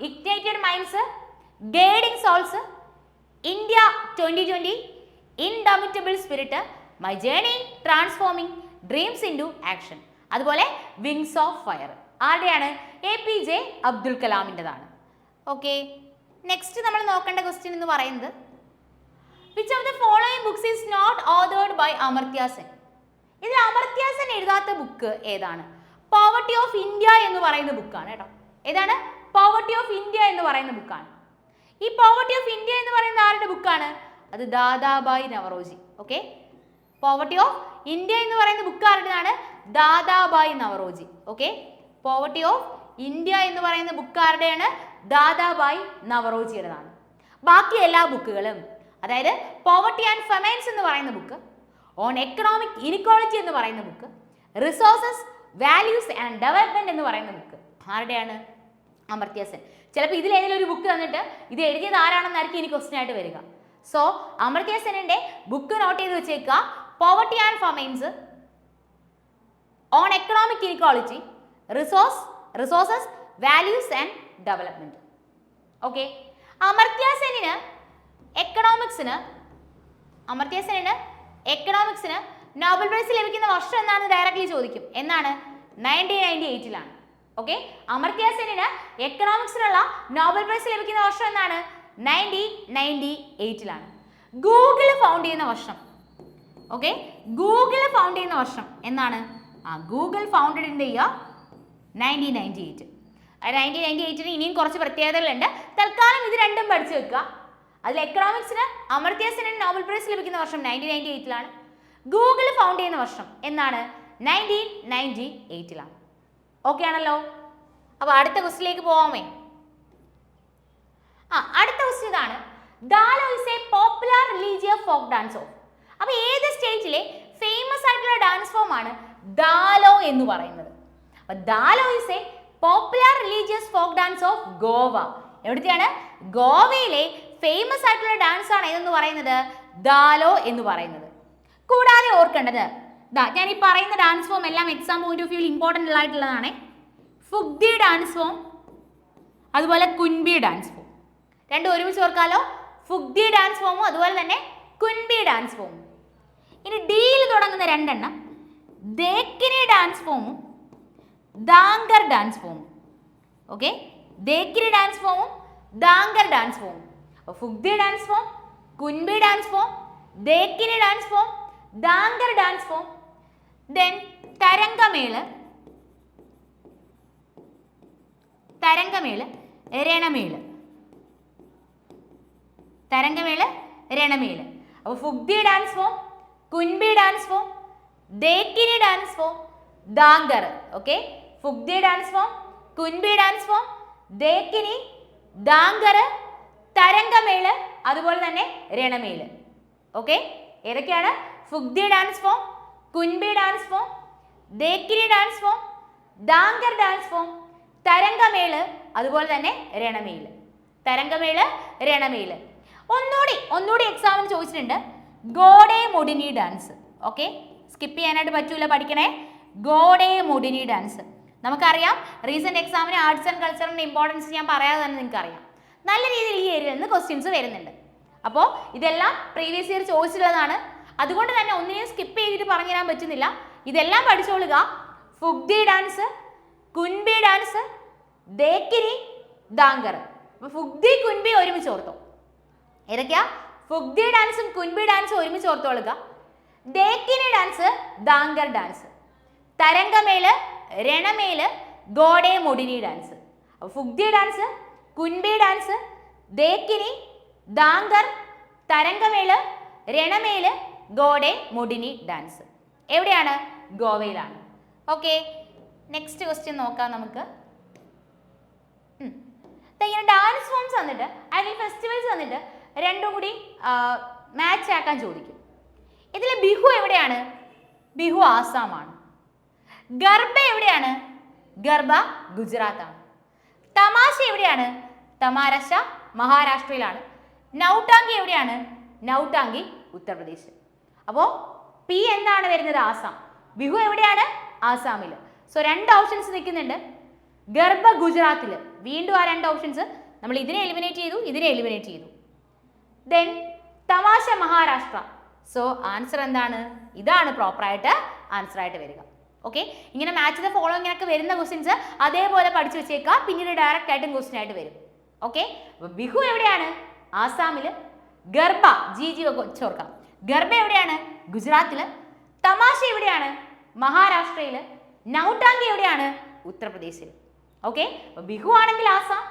Ignited minds, guiding souls, India 2020, indomitable spirit, my journey transforming dreams into action. അതുപോലെ wings of fire ആരുടെയാണ്? APJ Abdul കലാമിൻ്റെതാണ്. Okay, next നമ്മൾ നോക്കേണ്ട ക്വസ്റ്റ്യൻ എന്ന് പറയുന്നത് which of the following books is not authored by അമർത്യ സെൻ? ഇതിൽ അമർത്യ സെൻ എഴുതാത്ത ബുക്ക് ഏതാണ്? Poverty of India എന്ന് പറയുന്ന ബുക്കാണ് കേട്ടോ. ഏതാണ്? പോവർട്ടി ഓഫ് ഇന്ത്യ എന്ന് പറയുന്ന ബുക്കാണ്. ഈ പോവർട്ടി ഓഫ് ഇന്ത്യ എന്ന് പറയുന്ന ആരുടെ ബുക്കാണ്? അത് Dadabhai Naoroji. Okay, poverty of India എന്ന് പറയുന്ന ബുക്ക് ആരുടേതാണ്? Dadabhai Naoroji. Okay, poverty of India എന്ന് പറയുന്ന ബുക്ക് ആരുടെയാണ്? ദാദാബായ് നവറോജിയുടേതാണ്. ബാക്കി എല്ലാ ബുക്കുകളും, അതായത് പോവർട്ടി ആൻഡ് ഫെമൈൻസ് എന്ന് പറയുന്ന ബുക്ക്, ഓൺ എക്കണോമിക് ഇനിക്വാളിറ്റി എന്ന് പറയുന്ന book, resources values and development എന്ന് പറയുന്ന ബുക്ക് ആരുടെയാണ്? അമർത്യ സെൻ. ചിലപ്പോൾ ഇതിൽ ഏതെങ്കിലും ഒരു ബുക്ക് തന്നിട്ട് ഇത് എഴുതിയത് ആരാണെന്നായിരിക്കും ഇനി ക്വസ്റ്റ്യൻ ആയിട്ട് വരിക. സോ അമർത്യ സെനിന്റെ ബുക്ക് നോട്ട് ചെയ്ത് വെച്ചേക്കുക. Poverty and famines, on economic inequality, resources values and development. Okay, Amartya സെനിന് എക്കണോമിക്സിന് നോബൽ പ്രൈസ് ലഭിക്കുന്ന വർഷം എന്നാണ് ഡയറക്ട്ലി ചോദിക്കും. എന്നാണ്? 1998-ലാണ്. ഓക്കെ, അമർത്യ സെനിന് എക്കണോമിക്സിനുള്ള നോബൽ പ്രൈസ് ലഭിക്കുന്ന വർഷം എന്നാണ്? 1998-ലാണ്. ഗൂഗിൾ ഫൗണ്ട് ചെയ്യുന്ന വർഷം, ഓക്കെ, ഗൂഗിൾ ഫൗണ്ട് ചെയ്യുന്ന വർഷം എന്നാണ്? Google founded in the year 1998. 1998-ന് ഇനിയും കുറച്ച് പ്രത്യേകതകളുണ്ട്. തൽക്കാലം ഇത് രണ്ടും പഠിച്ചു വെക്കുക. അതിൽ എക്കണോമിക്സിന് അമർത്യ സെനിന് നോബൽ പ്രൈസ് ലഭിക്കുന്ന വർഷം 1998-ലാണ്. ഗൂഗിൾ ഫൗണ്ട് ചെയ്യുന്ന വർഷം എന്നാണ്? 1998-ലാണ്. ഓക്കെ ആണല്ലോ. അപ്പോൾ അടുത്ത ക്വസ്റ്റിലേക്ക് പോവാമേ. അടുത്ത ക്വസ്റ്റ്യൻ ഇതാണ്. Dhalo is a popular religious folk dance of. അപ്പോൾ ഏത് സ്റ്റേറ്റിലെ ഫേമസ് ആയിട്ടുള്ള ഡാൻസ് ഫോം ആണ് ദാലോ എന്ന് പറയുന്നത്? അപ്പോൾ Dhalo is a popular religious folk dance of Goa. എവിടുത്തെയാണ്? ഗോവയിലെ ഫേമസ് ആയിട്ടുള്ള ഡാൻസ് ആണ് ഏതെന്ന് പറയുന്നത്? ദാലോ എന്ന് പറയുന്നത്. കൂടാതെ ഓർക്കേണ്ടത്, ഞാൻ ഈ പറയുന്ന ഡാൻസ് ഫോം എല്ലാം എക്സാം പോയിന്റ് ഓഫ് വ്യൂവിൽ ഇമ്പോർട്ടൻ്റ് ആയിട്ടുള്ളതാണ്. ഫുഗ്ദി ഡാൻസ് ഫോം, അതുപോലെ കുൻബി ഡാൻസ് ഫോം. രണ്ടും ഒരുമിച്ച് ഓർക്കാലോ. ഫുഗ്ദി ഡാൻസ് ഫോമും അതുപോലെ തന്നെ കുൻബി ഡാൻസ് ഫോമും. ഇനി ഡിയിൽ തുടങ്ങുന്ന രണ്ടെണ്ണം ദേക്കിനി ഡാൻസ് ഫോമും ദാങ്കർ ഡാൻസ് ഫോമും. ഓക്കെ, ദേക്കിനി ഡാൻസ് ഫോമും ദാങ്കർ ഡാൻസ് ഫോമും. Fugdi dance form, Kunbi dance form, Dekhni dance form, Dhangar dance form. Then Tarangamel, Ranmale. അപ്പോൾ Fugdi dance form, Kunbi dance form, Dekhni dance form, Dhangar. Okay, Fugdi dance form, Kunbi dance form, Dekhni, Dhangar, Tarangamel, അതുപോലെ തന്നെ രണമേള്. ഓക്കെ, ഏതൊക്കെയാണ്? Fugdi dance form, Kunbi dance form, Dekhni dance form, Dhangar dance form, Tarangamel, അതുപോലെ തന്നെ രണമേള്. ഒന്നുകൂടി എക്സാമിന് ചോദിച്ചിട്ടുണ്ട്. ഗോഡെ മൊഡിനി ഡാൻസ്. ഓക്കെ, സ്കിപ്പ് ചെയ്യാനായിട്ട് പറ്റൂല, പഠിക്കണേ. ഗോഡെ മൊഡിനി ഡാൻസ് നമുക്കറിയാം. റീസെന്റ് എക്സാമിന് ആർട്സ് ആൻഡ് കൾച്ചറിന്റെ ഇമ്പോർട്ടൻസ് ഞാൻ പറയാതെ തന്നെ നിങ്ങൾക്ക് അറിയാം. നല്ല രീതിയിൽ ഈ ഏരിയയിൽ നിന്ന് ക്വസ്റ്റ്യൻസ് വരുന്നുണ്ട്. അപ്പോൾ ഇതെല്ലാം പ്രീവിയസ് ഇയർ ചോദിച്ചിട്ടുള്ളതാണ്. അതുകൊണ്ട് തന്നെ ഒന്നിനെയും സ്കിപ്പ് ചെയ്തിട്ട് പറഞ്ഞു തരാൻ പറ്റുന്നില്ല. ഇതെല്ലാം പഠിച്ചോളുക. ഫുഗ്ദി ഡാൻസ്, കുൻബി ഡാൻസ്, ദേക്കിനി, ദാങ്കർ. അപ്പോൾ ഫുഗ്ദി, കുൻബി ഒരുമിച്ച് ഓർത്തോ. ഏതൊക്കെയാ? ഫുഗ്ദി ഡാൻസും കുൻബി ഡാൻസും ഒരുമിച്ച് ഓർത്തോളുക. ദേക്കിനി ഡാൻസ്, ദാങ്കർ ഡാൻസ്, തരംഗമേള്, രണമേള്, ഗോഡെ മൊഡിനി ഡാൻസ്. അപ്പോൾ Fugdi dance, Kunbi dance, ദേക്കിനി, Dhangar, തരംഗമേള്, രണമേള്, ഗോഡെ മൊഡിനി dance. എവിടെയാണ്? ഗോവയിലാണ്. ഓക്കെ, നെക്സ്റ്റ് ക്വസ്റ്റ്യൻ നോക്കാം നമുക്ക്. ഇങ്ങനെ ഡാൻസ് ഫോംസ് വന്നിട്ട് അല്ലെങ്കിൽ ഫെസ്റ്റിവൽസ് വന്നിട്ട് രണ്ടും കൂടി മാച്ച് ആക്കാൻ ചോദിക്കും. ഇതിൽ ബിഹു എവിടെയാണ്? ബിഹു ആസാമാണ്. ഗർബ എവിടെയാണ്? ഗർബ ഗുജറാത്താണ്. തമാശ എവിടെയാണ്? തമാരശ മഹാരാഷ്ട്രയിലാണ്. നൗട്ടാങ്കി എവിടെയാണ്? നൗട്ടാങ്കി ഉത്തർപ്രദേശ്. അപ്പോൾ പി എന്താണ് വരുന്നത്? ആസാം. ബിഹു എവിടെയാണ്? ആസാമിൽ. സോ രണ്ട് ഓപ്ഷൻസ് നിൽക്കുന്നുണ്ട്. ഗർബ ഗുജറാത്തിൽ. വീണ്ടും ആ രണ്ട് ഓപ്ഷൻസ് നമ്മൾ ഇതിനെ എലിമിനേറ്റ് ചെയ്തു, ഇതിനെ എലിമിനേറ്റ് ചെയ്തു. ദെൻ തമാശ മഹാരാഷ്ട്ര. സോ ആൻസർ എന്താണ്? ഇതാണ് പ്രോപ്പറായിട്ട് ആൻസർ ആയിട്ട് വരിക. ഓക്കെ, ഇങ്ങനെ മാച്ച് ദ ഫോളോയിങ് ഒക്കെ വരുന്ന ക്വസ്റ്റ്യൻസ് അതേപോലെ പഠിച്ചു വെച്ചേക്കാം. പിന്നീട് ഡയറക്റ്റ് ആയിട്ടും ക്വസ്റ്റ്യൻ ആയിട്ട് വരും. ഓക്കെ, അപ്പോൾ ബിഹു എവിടെയാണ്? ആസാമിൽ. ഗർഭ ജി ജി ചോർക്കാം. ഗർഭ എവിടെയാണ്? ഗുജറാത്തിൽ. തമാശ എവിടെയാണ്? മഹാരാഷ്ട്രയിൽ. നൗട്ടാങ്കി എവിടെയാണ്? ഉത്തർപ്രദേശിൽ. ഓക്കെ, ബിഹു ആണെങ്കിൽ ആസാം,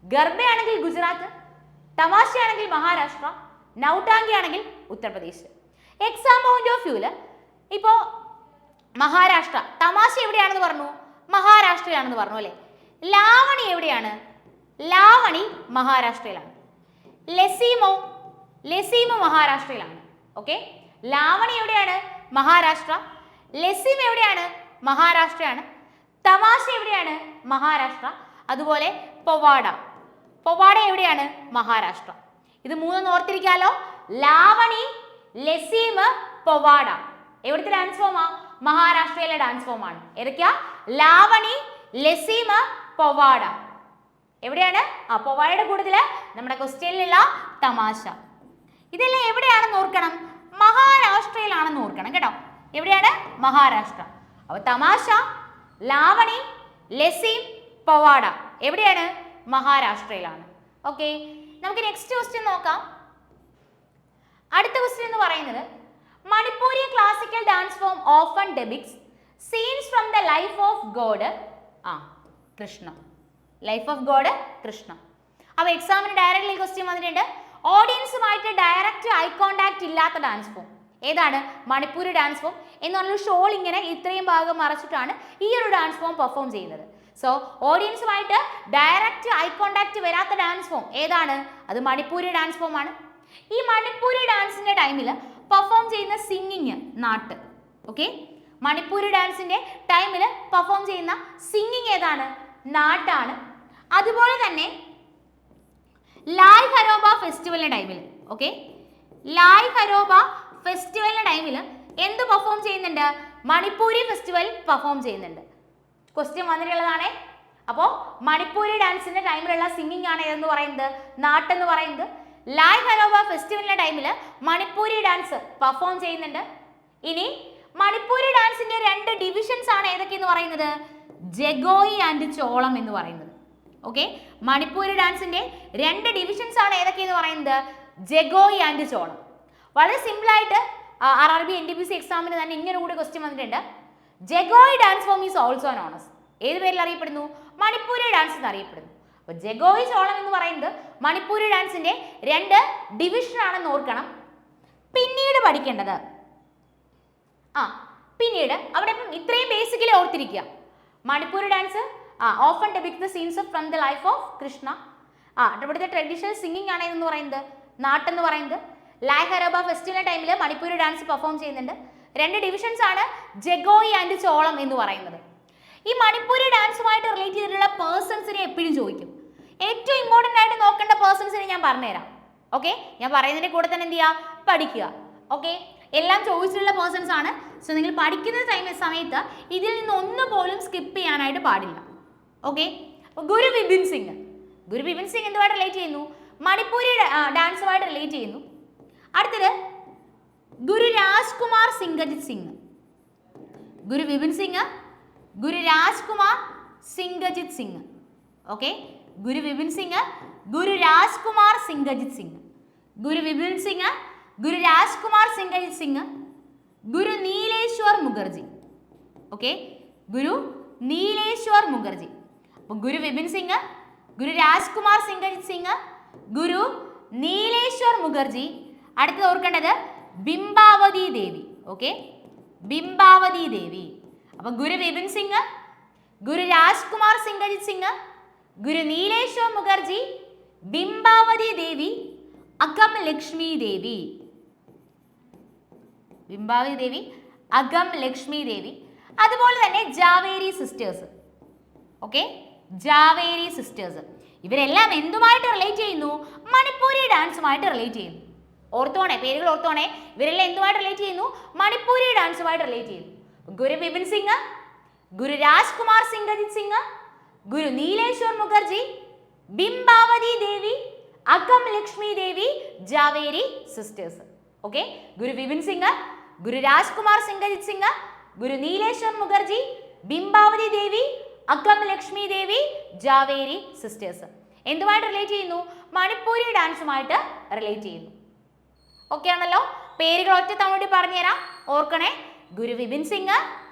ഗർഭ ആണെങ്കിൽ ഗുജറാത്ത്, തമാശ ആണെങ്കിൽ മഹാരാഷ്ട്ര, നൗട്ടാങ്കി ആണെങ്കിൽ ഉത്തർപ്രദേശ്. എക്സാം പോയിന്റ് ഓഫ് വ്യൂല് ഇപ്പോൾ മഹാരാഷ്ട്ര, തമാശ എവിടെയാണെന്ന് പറഞ്ഞു? മഹാരാഷ്ട്രയിലാണെന്ന് പറഞ്ഞു അല്ലേ. ലാവണി എവിടെയാണ്? ലാവണി മഹാരാഷ്ട്രയിലാണ്. ലസീമോ മഹാരാഷ്ട്രയിലാണ്. ഓക്കെ, ലാവണി എവിടെയാണ്? മഹാരാഷ്ട്ര. ലസീം എവിടെയാണ്? മഹാരാഷ്ട്രയാണ്. തമാശ എവിടെയാണ്? മഹാരാഷ്ട്ര. അതുപോലെ പൊവാഡ എവിടെയാണ്? മഹാരാഷ്ട്ര. ഇത് മൂന്നും ഓർത്തിരിക്കാലോ. ലാവണി, ലസീം, പൊവാഡ എവിടുത്തെ ഡാൻസ് ഫോമാ? മഹാരാഷ്ട്രയിലെ ഡാൻസ് ഫോമാണ്. ഏതൊക്കെയാ? ലാവണി, ലസീം, പൊവാഡ. എവിടെയാണ്? പൊവാഡയുടെ കൂട്ടത്തില് നമ്മുടെ ക്വസ്റ്റ്യനിലുള്ള തമാശ. ഇതെല്ലാം എവിടെയാണെന്ന് ഓർക്കണം? മഹാരാഷ്ട്രയിലാണെന്ന് ഓർക്കണം കേട്ടോ. എവിടെയാണ്? മഹാരാഷ്ട്ര. അപ്പൊ തമാശ, ലാവണി, ലസീം, പൊവാഡ എവിടെയാണ്? മഹാരാഷ്ട്രയിലാണ്. ഓക്കെ, നമുക്ക് നെക്സ്റ്റ് ക്വസ്റ്റ്യൻ നോക്കാം. അടുത്ത ക്വസ്റ്റ്യൻ എന്ന് പറയുന്നത് Manipuri classical dance form often depicts scenes from the life of god Krishna. Life of god Krishna. അപ്പോൾ എക്സാമിന് ഡയറക്റ്റ്ലി ക്വസ്റ്റ്യൻ വന്നിട്ടുണ്ട്. ഓഡിയൻസുമായിട്ട് ഡയറക്റ്റ് ഐ കോണ്ടാക്ട് ഇല്ലാത്ത ഡാൻസ് ഫോം ഏതാണ്? മണിപ്പൂരി ഡാൻസ് ഫോം എന്ന് പറഞ്ഞ ഷോൾ ഇങ്ങനെ ഇത്രയും ഭാഗം മറച്ചിട്ടാണ് ഈ ഒരു ഡാൻസ് ഫോം പെർഫോം ചെയ്യുന്നത്. സോ ഓഡിയൻസുമായിട്ട് ഡയറക്റ്റ് ഐ കോണ്ടാക്ട് വരാത്ത ഡാൻസ് ഫോം ഏതാണ്? അത് മണിപ്പൂരി ഡാൻസ് ഫോം ആണ്. ഈ മണിപ്പൂരി ഡാൻസിന്റെ ടൈമിൽ പെർഫോം ചെയ്യുന്ന സിംഗിങ് നാട്ട്. ഓക്കെ, മണിപ്പൂരി ഡാൻസിന്റെ ടൈമിൽ പെർഫോം ചെയ്യുന്ന സിംഗിങ് ഏതാണ്? നാട്ടാണ്. അതുപോലെ തന്നെ ലായ് ഹരോബ ഫെസ്റ്റിവലിന്റെ ടൈമിൽ ലായ് ഹരോബ ഫെസ്റ്റിവലിന്റെ ടൈമിൽ എന്ത് പെർഫോം ചെയ്യുന്നുണ്ട്? മണിപ്പൂരി ഫെസ്റ്റിവൽ പെർഫോം ചെയ്യുന്നുണ്ട്. ക്വസ്റ്റ്യൻ വന്നിട്ടുള്ളതാണ്. അപ്പോൾ മണിപ്പൂരി ഡാൻസിന്റെ ടൈമിലുള്ള സിംഗിങ് ആണ് ഏതെന്ന് പറയുന്നത്? നാട്ടെന്ന് പറയുന്നത്. ലായ് ഹരോബ ഫെസ്റ്റിവലിന്റെ ടൈമിൽ മണിപ്പൂരി ഡാൻസ് പെർഫോം ചെയ്യുന്നുണ്ട്. ഇനി മണിപ്പൂരി ഡാൻസിന്റെ 2 ഡിവിഷൻസ് ആണ് ഏതൊക്കെയെന്ന് പറയുന്നത്? ജഗോയി ആൻഡ് ചോളം എന്ന് പറയുന്നത്. ഓക്കെ, മണിപ്പൂരി ഡാൻസിന്റെ 2 ഡിവിഷൻസ് ആണ് ഏതൊക്കെയെന്ന് പറയുന്നത്? ജഗോയി ആൻഡ് ചോളം. വളരെ സിമ്പിൾ ആയിട്ട് RRB NTPC എക്സാമിന് തന്നെ ഇങ്ങനെ കൂടി ക്വസ്റ്റ്യൻ വന്നിട്ടുണ്ട്. Jagoi dance form is also known as ഏത് പേരിൽ അറിയപ്പെടുന്നു? മണിപ്പൂരി ഡാൻസ് എന്ന് അറിയപ്പെടുന്നു. അപ്പോൾ ജഗോയി ചോളം എന്ന് പറയുന്നത് മണിപ്പൂരി ഡാൻസിന്റെ 2 ഡിവിഷൻ ആണെന്ന് ഓർക്കണം. പിന്നീട് പഠിക്കേണ്ടത് പിന്നീട് അവിടെ ഇത്രയും ബേസിക്കലി ഓർത്തിരിക്കുക. Manipuri dance often depict the scenes from the life of Krishna. ഇവിടുത്തെ ട്രഡീഷണൽ സിംഗിങ് ആണ് എന്ന് പറയുന്നത് നാട്ടെന്ന് പറയുന്നത്. ലായ് ഹരോബ ഫെസ്റ്റിവൽ ടൈമിൽ മണിപ്പൂരി ഡാൻസ് പെർഫോം ചെയ്യുന്നുണ്ട്. 2 ഡിവിഷൻസ് ആണ് ജഗോയി ആൻഡ് ചോളം എന്ന് പറയുന്നത്. ഈ മണിപ്പൂരി ഡാൻസുമായിട്ട് റിലേറ്റ് ചെയ്തിട്ടുള്ള പേഴ്സൺസിനെ എപ്പോഴും ചോദിക്കും. ഏറ്റവും ഇമ്പോർട്ടൻ്റ് ആയിട്ട് നോക്കേണ്ട പേഴ്സൺസിനെ ഞാൻ പറഞ്ഞുതരാം. ഓക്കെ, ഞാൻ പറയുന്നതിൻ്റെ കൂടെ തന്നെ എന്ത് ചെയ്യുക? പഠിക്കുക. ഓക്കെ, എല്ലാം ചോദിച്ചിട്ടുള്ള പേഴ്സൺസ് ആണ്. സോ നിങ്ങൾ പഠിക്കുന്ന സമയത്ത് ഇതിൽ നിന്ന് ഒന്നുപോലും സ്കിപ്പ് ചെയ്യാനായിട്ട് പാടില്ല. ഓക്കെ, ഗുരു വിപിൻ സിംഗ് എന്തുമായിട്ട് റിലേറ്റ് ചെയ്യുന്നു? മണിപ്പൂരി ഡാൻസുമായിട്ട് റിലേറ്റ് ചെയ്യുന്നു. അടുത്തത് ഗുരു രാജ്കുമാർ സിംഗജിത് സിംഗ്. ഗുരു വിപിൻ സിംഗ്, ഗുരു രാജ്കുമാർ സിംഗജിത് സിംഗ്. ഓക്കെ, ഗുരു വിപിൻ സിംഗ്, ഗുരു രാജ്കുമാർ സിംഗജിത് സിംഗ്. ഗുരു വിപിൻ സിംഗ്, ഗുരു രാജ്കുമാർ സിംഗജിത് സിംഗ്, ഗുരു നീലേശ്വർ മുഖർജി. ഓക്കെ, ഗുരു നീലേശ്വർ മുഖർജി. അപ്പോൾ ഗുരു വിപിൻ സിംഗ്, ഗുരു രാജ്കുമാർ സിംഗജിത് സിംഗ്, ഗുരു നീലേശ്വർ മുഖർജി. അടുത്തത് ഓർക്കേണ്ടത് ബിംബാവതി ദേവി. ഓക്കെ, ബിംബാവതി ദേവി. അപ്പോൾ ഗുരു വിപിൻ സിംഗ്, ഗുരു രാജ്കുമാർ സിംഗജിത് സിംഗ്, ഗുരു നീലേശ്വർ മുഖർജി, ബിംബാവതി ദേവി, അകം ലക്ഷ്മി ദേവി. ബിംബാവതി ദേവി, അകം ലക്ഷ്മി ദേവി. അതുപോലെ തന്നെ Jhaveri sisters. Okay, Jhaveri sisters ഇവരെല്ലാം എന്തുമായിട്ട് റിലേറ്റ് ചെയ്യുന്നു? മണിപ്പൂരി ഡാൻസുമായിട്ട് റിലേറ്റ് ചെയ്യുന്നു. ഓർത്തോണേ, പേരുകൾ ഓർത്തോണേ. ഇവരെല്ലാം എന്തുമായിട്ട് റിലേറ്റ് ചെയ്യുന്നു? മണിപ്പൂരി ഡാൻസുമായിട്ട് റിലേറ്റ് ചെയ്യുന്നു. ഗുരു വിപിൻ സിംഗ്, ഗുരു രാജ്കുമാർ സിംഗജിത് സിംഗ്, ഗുരു നീലേശ്വർ മുഖർജി, ബിംബാവതി ദേവി, അകം ലക്ഷ്മി ദേവി, ജാവേരി സിസ്റ്റേഴ്സ്. ഓക്കെ, ഗുരു വിപിൻ സിംഗ്, ഗുരു രാജ്കുമാർ സിംഗജിത് സിംഗ്, ഗുരു നീലേശ്വർ മുഖർജി, ബിംബാവതി ദേവി, അകം ലക്ഷ്മി ദേവി, ജാവേരി സിസ്റ്റേഴ്സ് എന്തുമായിട്ട് റിലേറ്റ് ചെയ്യുന്നു? മണിപ്പൂരി ഡാൻസുമായിട്ട് റിലേറ്റ് ചെയ്യുന്നു. ഓക്കെ ആണല്ലോ? പേരുകൾ ഒറ്റ തവണ പറഞ്ഞുതരാം, ഓർക്കണേ. ഗുരു വിപിൻ സിംഗ്,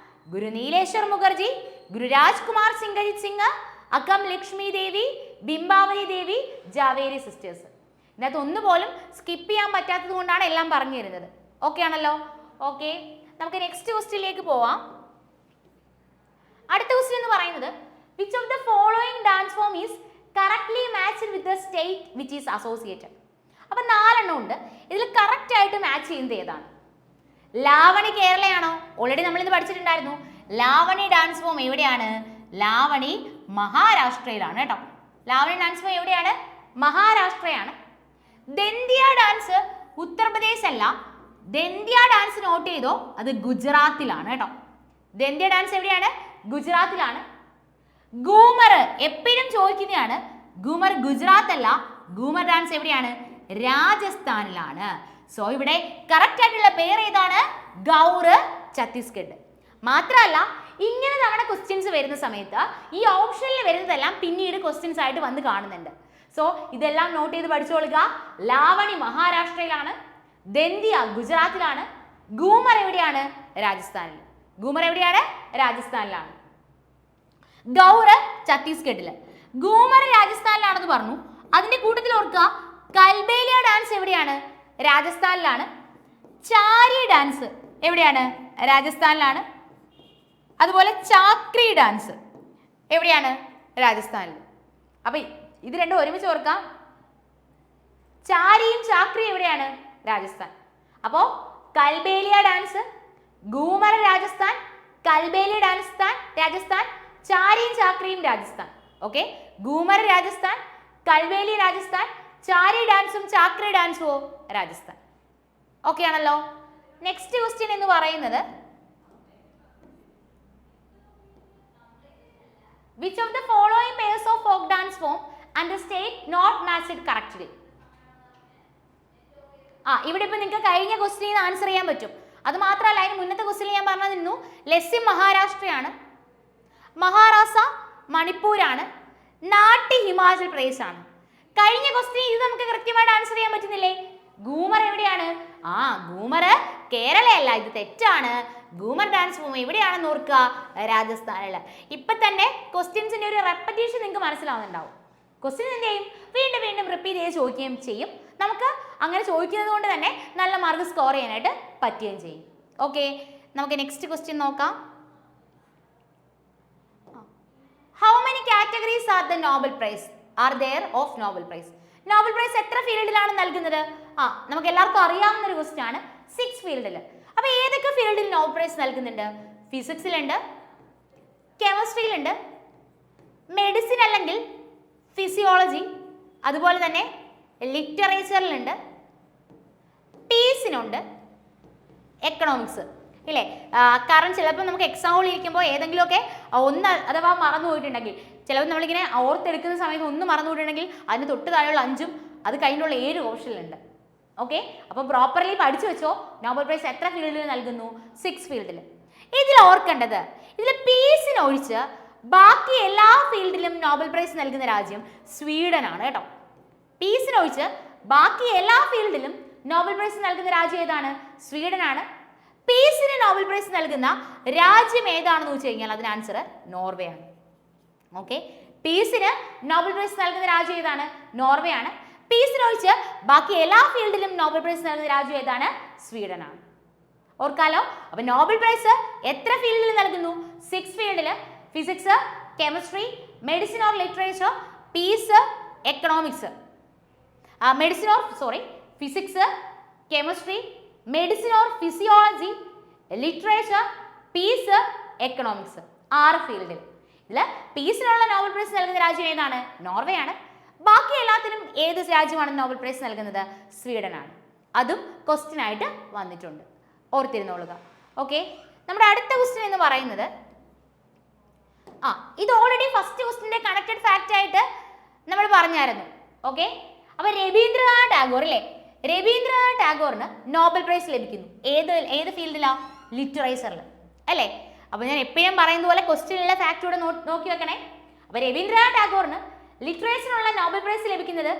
ഗുരു നീലേശ്വർ മുഖർജി, ഗുരു രാജ്കുമാർ സിംഗജിത് സിംഗ്, അക്കം ലക്ഷ്മി ദേവി, ബിംബാവലി ദേവി, ജാവേരി സിസ്റ്റേഴ്സ്. ഇതിനകത്ത് ഒന്നുപോലും സ്കിപ്പ് ചെയ്യാൻ പറ്റാത്തത് കൊണ്ടാണ് എല്ലാം പറഞ്ഞു തരുന്നത്. ഓക്കെ ആണല്ലോ? ഓക്കെ, നമുക്ക് നെക്സ്റ്റ് ക്വസ്റ്റ്യനിലേക്ക് പോവാം. അടുത്ത ക്വസ്റ്റ്യൻ എന്ന് പറയുന്നത് which of the following dance form is correctly matched with the state which is associated? അപ്പോൾ 4 എണ്ണം ഉണ്ട്. ഇതിൽ കറക്റ്റ് ആയിട്ട് മാച്ച് ചെയ്യുന്നത് ഏതാണ്? ലാവണി കേരളയാണോ? ഓൾറെഡി നമ്മൾ ഇത് പഠിച്ചിട്ടുണ്ടായിരുന്നു. ലാവണി ഡാൻസ് ഫോം എവിടെയാണ്? ലാവണി മഹാരാഷ്ട്രയിലാണ് കേട്ടോ. ലാവണി ഡാൻസ് ഫോം എവിടെയാണ്? മഹാരാഷ്ട്രയാണ്. ദന്ത്യ ഡാൻസ് ഉത്തർപ്രദേശ് അല്ല. ദന്ത്യ ഡാൻസ് നോട്ട് ചെയ്തോ, അത് ഗുജറാത്തിലാണ് കേട്ടോ. ദന്ത്യ ഡാൻസ് എവിടെയാണ്? ഗുജറാത്തിലാണ്. ഗൂമർ എപ്പോഴും ചോദിക്കുന്നതാണ്. ഗൂമർ ഗുജറാത്ത് അല്ല. ഗൂമർ ഡാൻസ് എവിടെയാണ്? രാജസ്ഥാനിലാണ്. സോ ഇവിടെ കറക്റ്റ് ആയിട്ടുള്ള പേര് ഏതാണ്? ഗൗർ, ഛത്തീസ്ഗഡ്. മാത്രമല്ല ഇങ്ങനെ തവണ ക്വസ്റ്റ്യൻസ് വരുന്ന സമയത്ത് ഈ ഓപ്ഷനിൽ വരുന്നതെല്ലാം പിന്നീട് ക്വസ്റ്റ്യൻസ് ആയിട്ട് വന്ന് കാണുന്നുണ്ട്. സോ ഇതെല്ലാം നോട്ട് ചെയ്ത് പഠിച്ചോളുക. ലാവണി മഹാരാഷ്ട്രയിലാണ്, ദന്ത്യ ഗുജറാത്തിലാണ്, ഗൂമർ എവിടെയാണ്? രാജസ്ഥാനിൽ. ഗൂമർ എവിടെയാണ്? രാജസ്ഥാനിലാണ്. ഗൗർ ഛത്തീസ്ഗഡില്. ഗൂമർ രാജസ്ഥാനിലാണെന്ന് പറഞ്ഞു. അതിന്റെ കൂട്ടത്തിൽ ഓർക്കുക, കൽബേലിയ ഡാൻസ് എവിടെയാണ്? രാജസ്ഥാനിലാണ്. ചാരി ഡാൻസ് എവിടെയാണ്? രാജസ്ഥാനിലാണ്. അതുപോലെ ചാക്രി ഡാൻസ് എവിടെയാണ്? രാജസ്ഥാനിൽ. അപ്പൊ ഇത് രണ്ടും ഒരുമിച്ച് ഓർക്കാം. ചാരിയും ചാക്രിയും എവിടെയാണ്? രാജസ്ഥാൻ. അപ്പോ കൽബേലിയ ഡാൻസ്, ഗൂമർ രാജസ്ഥാൻ, കൽബേലിയ ഡാൻസ് രാജസ്ഥാൻ, ചാരിയും ചാക്രിയും രാജസ്ഥാൻ. ഓക്കെ, ഗൂമർ രാജസ്ഥാൻ, കൽബേലി രാജസ്ഥാൻ, ചാരി ഡാൻസും ചാക്രി ഡാൻസും രാജസ്ഥാൻ. ഓക്കെ ആണല്ലോ? നെക്സ്റ്റ് ക്വസ്റ്റ്യൻ എന്ന് പറയുന്നത് which of the following pairs of folk dance form and the state not matched correctly? ഇവിടെ ഇപ്പൊ നിങ്ങൾക്ക് കഴിഞ്ഞ ക്വസ്റ്റ്യൻ ആൻസർ ചെയ്യാൻ പറ്റും. അത് മാത്രമല്ല, അതിന് മുന്നത്തെ ക്വസ്റ്റ്യൻ ഞാൻ പറഞ്ഞിരുന്നു ലെസ്സിം മഹാരാഷ്ട്രയാണ്, മഹാരാസ മണിപ്പൂരാണ്, നാട്ടി ഹിമാചൽ പ്രദേശ് ആണ്. കഴിഞ്ഞ ക്വസ്റ്റ്യൻ ഇത് നമുക്ക് കൃത്യമായിട്ട് ആൻസർ ചെയ്യാൻ പറ്റുന്നില്ലേ? ഗൂമർ എവിടെയാണ്? ഗൂമർ കേരളയല്ല, ഇത് തെറ്റാണ്. ഗൂമർ ഡാൻസ് ഫോം എവിടെയാണെന്ന് ഓർക്കുക? രാജസ്ഥാനില്. ഇപ്പൊ തന്നെ ക്വസ്റ്റ്യൻസിന്റെ ഒരു റെപ്പറ്റീഷൻ നിങ്ങൾക്ക് മനസ്സിലാവുന്നുണ്ടാവും. ക്വസ്റ്റ്യൻ എന്ത് ചെയ്യും? വീണ്ടും വീണ്ടും റിപ്പീറ്റ് ചെയ്ത് ചോദിക്കുകയും ചെയ്യും. നമുക്ക് അങ്ങനെ ചോദിക്കുന്നത് കൊണ്ട് തന്നെ നല്ല മാർക്ക് സ്കോർ ചെയ്യാനായിട്ട് പറ്റുകയും ചെയ്യും. ഓക്കെ, നമുക്ക് നെക്സ്റ്റ് ക്വസ്റ്റ്യൻ നോക്കാം. How many categories are the Nobel prize are there of Nobel prize? Nobel prize എത്ര ഫീൽഡിലാണ് നൽകുന്നത്? നമുക്ക് എല്ലാവർക്കും അറിയാവുന്ന ഒരു ക്വസ്റ്റ്യൻ ആണ്. 6 ഫീൽഡിൽ. അപ്പൊ ഏതൊക്കെ ഫീൽഡിൽ നോബൽ പ്രൈസ് നൽകുന്നുണ്ട്? ഫിസിക്സിലുണ്ട്, കെമിസ്ട്രിയിലുണ്ട്, മെഡിസിൻ അല്ലെങ്കിൽ ഫിസിയോളജി, അതുപോലെ തന്നെ ലിറ്ററേച്ചറിലുണ്ട്, പീസിനുണ്ട്, എക്കണോമിക്സ് ഇല്ലേ? കാരണം ചിലപ്പോൾ നമുക്ക് എക്സാമിൽ ഇരിക്കുമ്പോൾ ഏതെങ്കിലുമൊക്കെ ഒന്ന് അഥവാ മറന്നു പോയിട്ടുണ്ടെങ്കിൽ, ചിലപ്പോൾ നമ്മളിങ്ങനെ ഓർത്തെടുക്കുന്ന സമയത്ത് ഒന്ന് മറന്നു പോയിട്ടുണ്ടെങ്കിൽ അതിന് തൊട്ട് താഴെയുള്ള 5ഉം അത് കഴിഞ്ഞുള്ള 7 ഓപ്ഷനിലുണ്ട്. ഓക്കെ, അപ്പോൾ പ്രോപ്പർലി പഠിച്ചു വെച്ചോ. നോബൽ പ്രൈസ് എത്ര ഫീൽഡിൽ നൽകുന്നു? 6 ഫീൽഡിൽ. ഇതിൽ ഓർക്കേണ്ടത്, ഇതിൽ പീസിന് ഒഴിച്ച് ബാക്കി എല്ലാ ഫീൽഡിലും നോബൽ പ്രൈസ് നൽകുന്ന രാജ്യം സ്വീഡൻ ആണ് കേട്ടോ. പീസിന് ഒഴിച്ച് ബാക്കി എല്ലാ ഫീൽഡിലും നോബൽ പ്രൈസ് നൽകുന്ന രാജ്യം ഏതാണ്? സ്വീഡൻ ആണ്. പീസിന് നോബൽ പ്രൈസ് നൽകുന്ന രാജ്യം ഏതാണെന്ന് വെച്ച് കഴിഞ്ഞാൽ അതിന് ആൻസർ നോർവേ ആണ്. ഓക്കെ, പീസിന് നോബൽ പ്രൈസ് നൽകുന്ന രാജ്യം ഏതാണ്? നോർവേ ആണ്. പീസിന് ഒഴിച്ച് ബാക്കി എല്ലാ ഫീൽഡിലും നോബൽ പ്രൈസ് നൽകുന്ന രാജ്യം ഏതാണ്? സ്വീഡൻ ആണ്. ഓർക്കാലോ? അപ്പൊ നോബൽ പ്രൈസ് എത്ര ഫീൽഡിൽ നൽകുന്നു? 6 ഫീൽഡിൽ. Physics, chemistry, medicine or literature, peace, economics. Physics, chemistry, medicine or physiology, literature, peace, economics. 6 ഫീൽഡിൽ. ഇതിൽ പീസിനുള്ള നോബൽ പ്രൈസ് നൽകുന്ന രാജ്യം ഏതാണ്? നോർവേ ആണ്. ബാക്കി എല്ലാത്തിനും ഏത് രാജ്യമാണ് നോബൽ പ്രൈസ് നൽകുന്നത്? സ്വീഡൻ ആണ്. അതും ക്വസ്റ്റ്യൻ ആയിട്ട് വന്നിട്ടുണ്ട്, ഓർത്തിരുന്നോളുക. ഓക്കെ, നമ്മുടെ അടുത്ത ക്വസ്റ്റ്യൻ എന്ന് പറയുന്നത് ഇത് ഓൾറെഡി ഫസ്റ്റ് ക്വസ്റ്റ്യൻ്റെ കണക്റ്റഡ് ഫാക്റ്റ് ആയിട്ട് നമ്മൾ പറഞ്ഞായിരുന്നു. ഓക്കെ, അപ്പൊ രവീന്ദ്രനാഥ് ടാഗോർ അല്ലേ? രവീന്ദ്രനാഥ് ടാഗോറിന് നോബൽ പ്രൈസ് ലഭിക്കുന്നു. ഏത് ഫീൽഡിലാ? ലിറ്ററേച്ചറിൽ അല്ലേ? അപ്പൊ ഞാൻ എപ്പോഴും പറയുന്ന പോലെ ക്വസ്റ്റ്യനിലെ ഫാക്റ്റ് കൂടെ നോക്കി വെക്കണേ. അപ്പൊ രവീന്ദ്രനാഥ് ടാഗോറിന് ലിറ്ററേച്ചറിനുള്ള നോബൽ പ്രൈസ് ലഭിക്കുന്നത്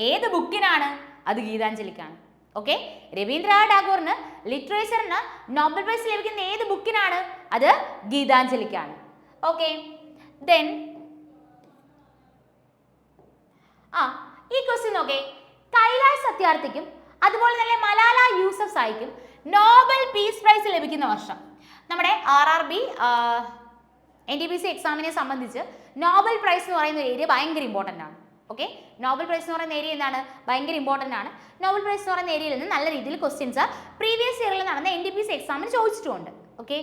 ഏത് ബുക്കിനാണ്? അത് ഗീതാഞ്ജലിക്കാണ്. ഓക്കെ, രവീന്ദ്രനാഥ് ടാഗോറിന് ലിറ്ററേച്ചറിന് നോബൽ പ്രൈസ് ലഭിക്കുന്ന ഏത് ബുക്കിനാണ്? അത് ഗീതാഞ്ജലിക്കാണ്. ഓക്കെ, ദെൻ ഈ ക്വസ്റ്റ്യൻ നോക്കേ, കൈലാഷ് സത്യാർത്ഥിക്കും അതുപോലെ തന്നെ മലാല യൂസഫ്സായിക്കും നോബൽ പീസ് പ്രൈസ് ലഭിക്കുന്ന വർഷം. നമ്മുടെ RRB NTPC എക്സാമിനെ സംബന്ധിച്ച് നോബൽ പ്രൈസ് എന്ന് പറയുന്ന ഏരിയ ഭയങ്കര ഇമ്പോർട്ടൻ്റ് ആണ്. ഓക്കെ, നോബൽ പ്രൈസ് എന്ന് പറയുന്ന ഏരിയ എന്താണ്? ഭയങ്കര ഇമ്പോർട്ടൻ്റ് ആണ്. നോബൽ പ്രൈസ് എന്ന് പറയുന്ന ഏരിയയിൽ നിന്ന് നല്ല രീതിയിൽ ക്വസ്റ്റ്യൻസ് പ്രീവിയസ് ഇയറിൽ നടന്ന NTPC എക്സാമിന് ചോദിച്ചിട്ടുമുണ്ട്. ഓക്കെ,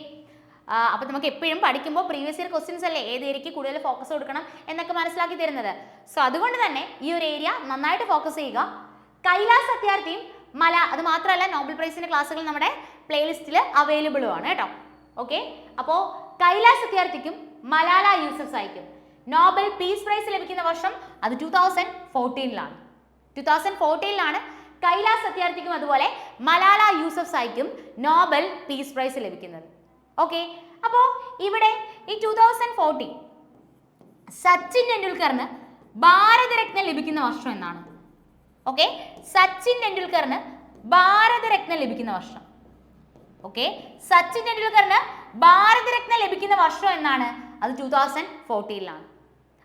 അപ്പോൾ നമുക്ക് എപ്പോഴും പഠിക്കുമ്പോൾ പ്രീവിയസ് ഇയർ ക്വസ്റ്റ്യൻസ് അല്ലേ ഏത് ഏരിയയ്ക്ക് കൂടുതൽ ഫോക്കസ് കൊടുക്കണം എന്നൊക്കെ മനസ്സിലാക്കി തരുന്നത്. സോ അതുകൊണ്ട് തന്നെ ഈ ഒരു ഏരിയ നന്നായിട്ട് ഫോക്കസ് ചെയ്യുക. കൈലാഷ് സത്യാർത്ഥിയും അത് മാത്രമല്ല, നോബൽ പ്രൈസിന്റെ ക്ലാസ്സുകൾ നമ്മുടെ പ്ലേലിസ്റ്റിൽ അവൈലബിളും ആണ് കേട്ടോ. ഓക്കെ, അപ്പോൾ കൈലാഷ് സത്യാർത്ഥിക്കും മലാല യൂസഫ്സായിക്കും നോബൽ പീസ് പ്രൈസ് ലഭിക്കുന്ന വർഷം അത് 2014ലാണ്. 2014ലാണ് കൈലാഷ് സത്യാർത്ഥിക്കും അതുപോലെ മലാല യൂസഫ്സായിക്കും നോബൽ പീസ് പ്രൈസ് ലഭിക്കുന്നത്. ഓക്കെ, അപ്പോൾ ഇവിടെ ഈ 2014 സച്ചിൻ ടെണ്ടുൽക്കറിന് ഭാരതരത്ന ലഭിക്കുന്ന വർഷം എന്നാണ്. ഓക്കെ, സച്ചിൻ ടെണ്ടുൽക്കറിന് ഭാരതരത്ന ലഭിക്കുന്ന വർഷം. ഓക്കെ, സച്ചിൻ ടെണ്ടുൽക്കറിന് ഭാരതരത്ന ലഭിക്കുന്ന വർഷം എന്നാണ്? അത് 2014ലാണ്.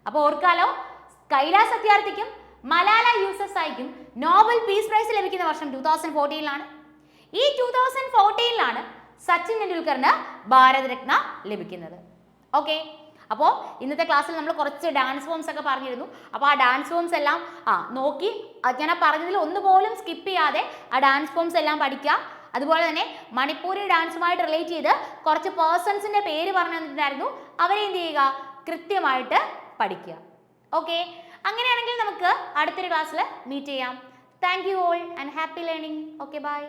അപ്പോൾ ഓർക്കാലോ, കൈലാഷ് സത്യാർത്ഥിക്കും മലാല യൂസഫ്സായിക്കും നോബൽ പീസ് പ്രൈസ് ലഭിക്കുന്ന വർഷം 2014ലാണ്. ഈ 2014ലാണ് സച്ചിൻ ടെണ്ടുൽക്കറിന് ഭാരതരത്ന ലഭിക്കുന്നത്. ഓക്കെ, അപ്പോൾ ഇന്നത്തെ ക്ലാസ്സിൽ നമ്മൾ കുറച്ച് ഡാൻസ് ഫോംസ് ഒക്കെ പറഞ്ഞിരുന്നു. അപ്പോൾ ആ ഡാൻസ് ഫോംസ് എല്ലാം നോക്കി ഞാൻ പറഞ്ഞതിൽ ഒന്നുപോലും സ്കിപ്പ് ചെയ്യാതെ ആ ഡാൻസ് ഫോംസ് എല്ലാം പഠിക്കുക. അതുപോലെ തന്നെ മണിപ്പൂരി ഡാൻസുമായിട്ട് റിലേറ്റ് ചെയ്ത് കുറച്ച് പേഴ്സൺസിൻ്റെ പേര് പറഞ്ഞു തന്നിട്ടുണ്ടായിരുന്നു, അവരെ എന്ത് ചെയ്യുക? കൃത്യമായിട്ട് പഠിക്കുക. ഓക്കെ, അങ്ങനെയാണെങ്കിൽ നമുക്ക് അടുത്തൊരു ക്ലാസ്സിൽ മീറ്റ് ചെയ്യാം. Thank you all and happy learning. Okay, by.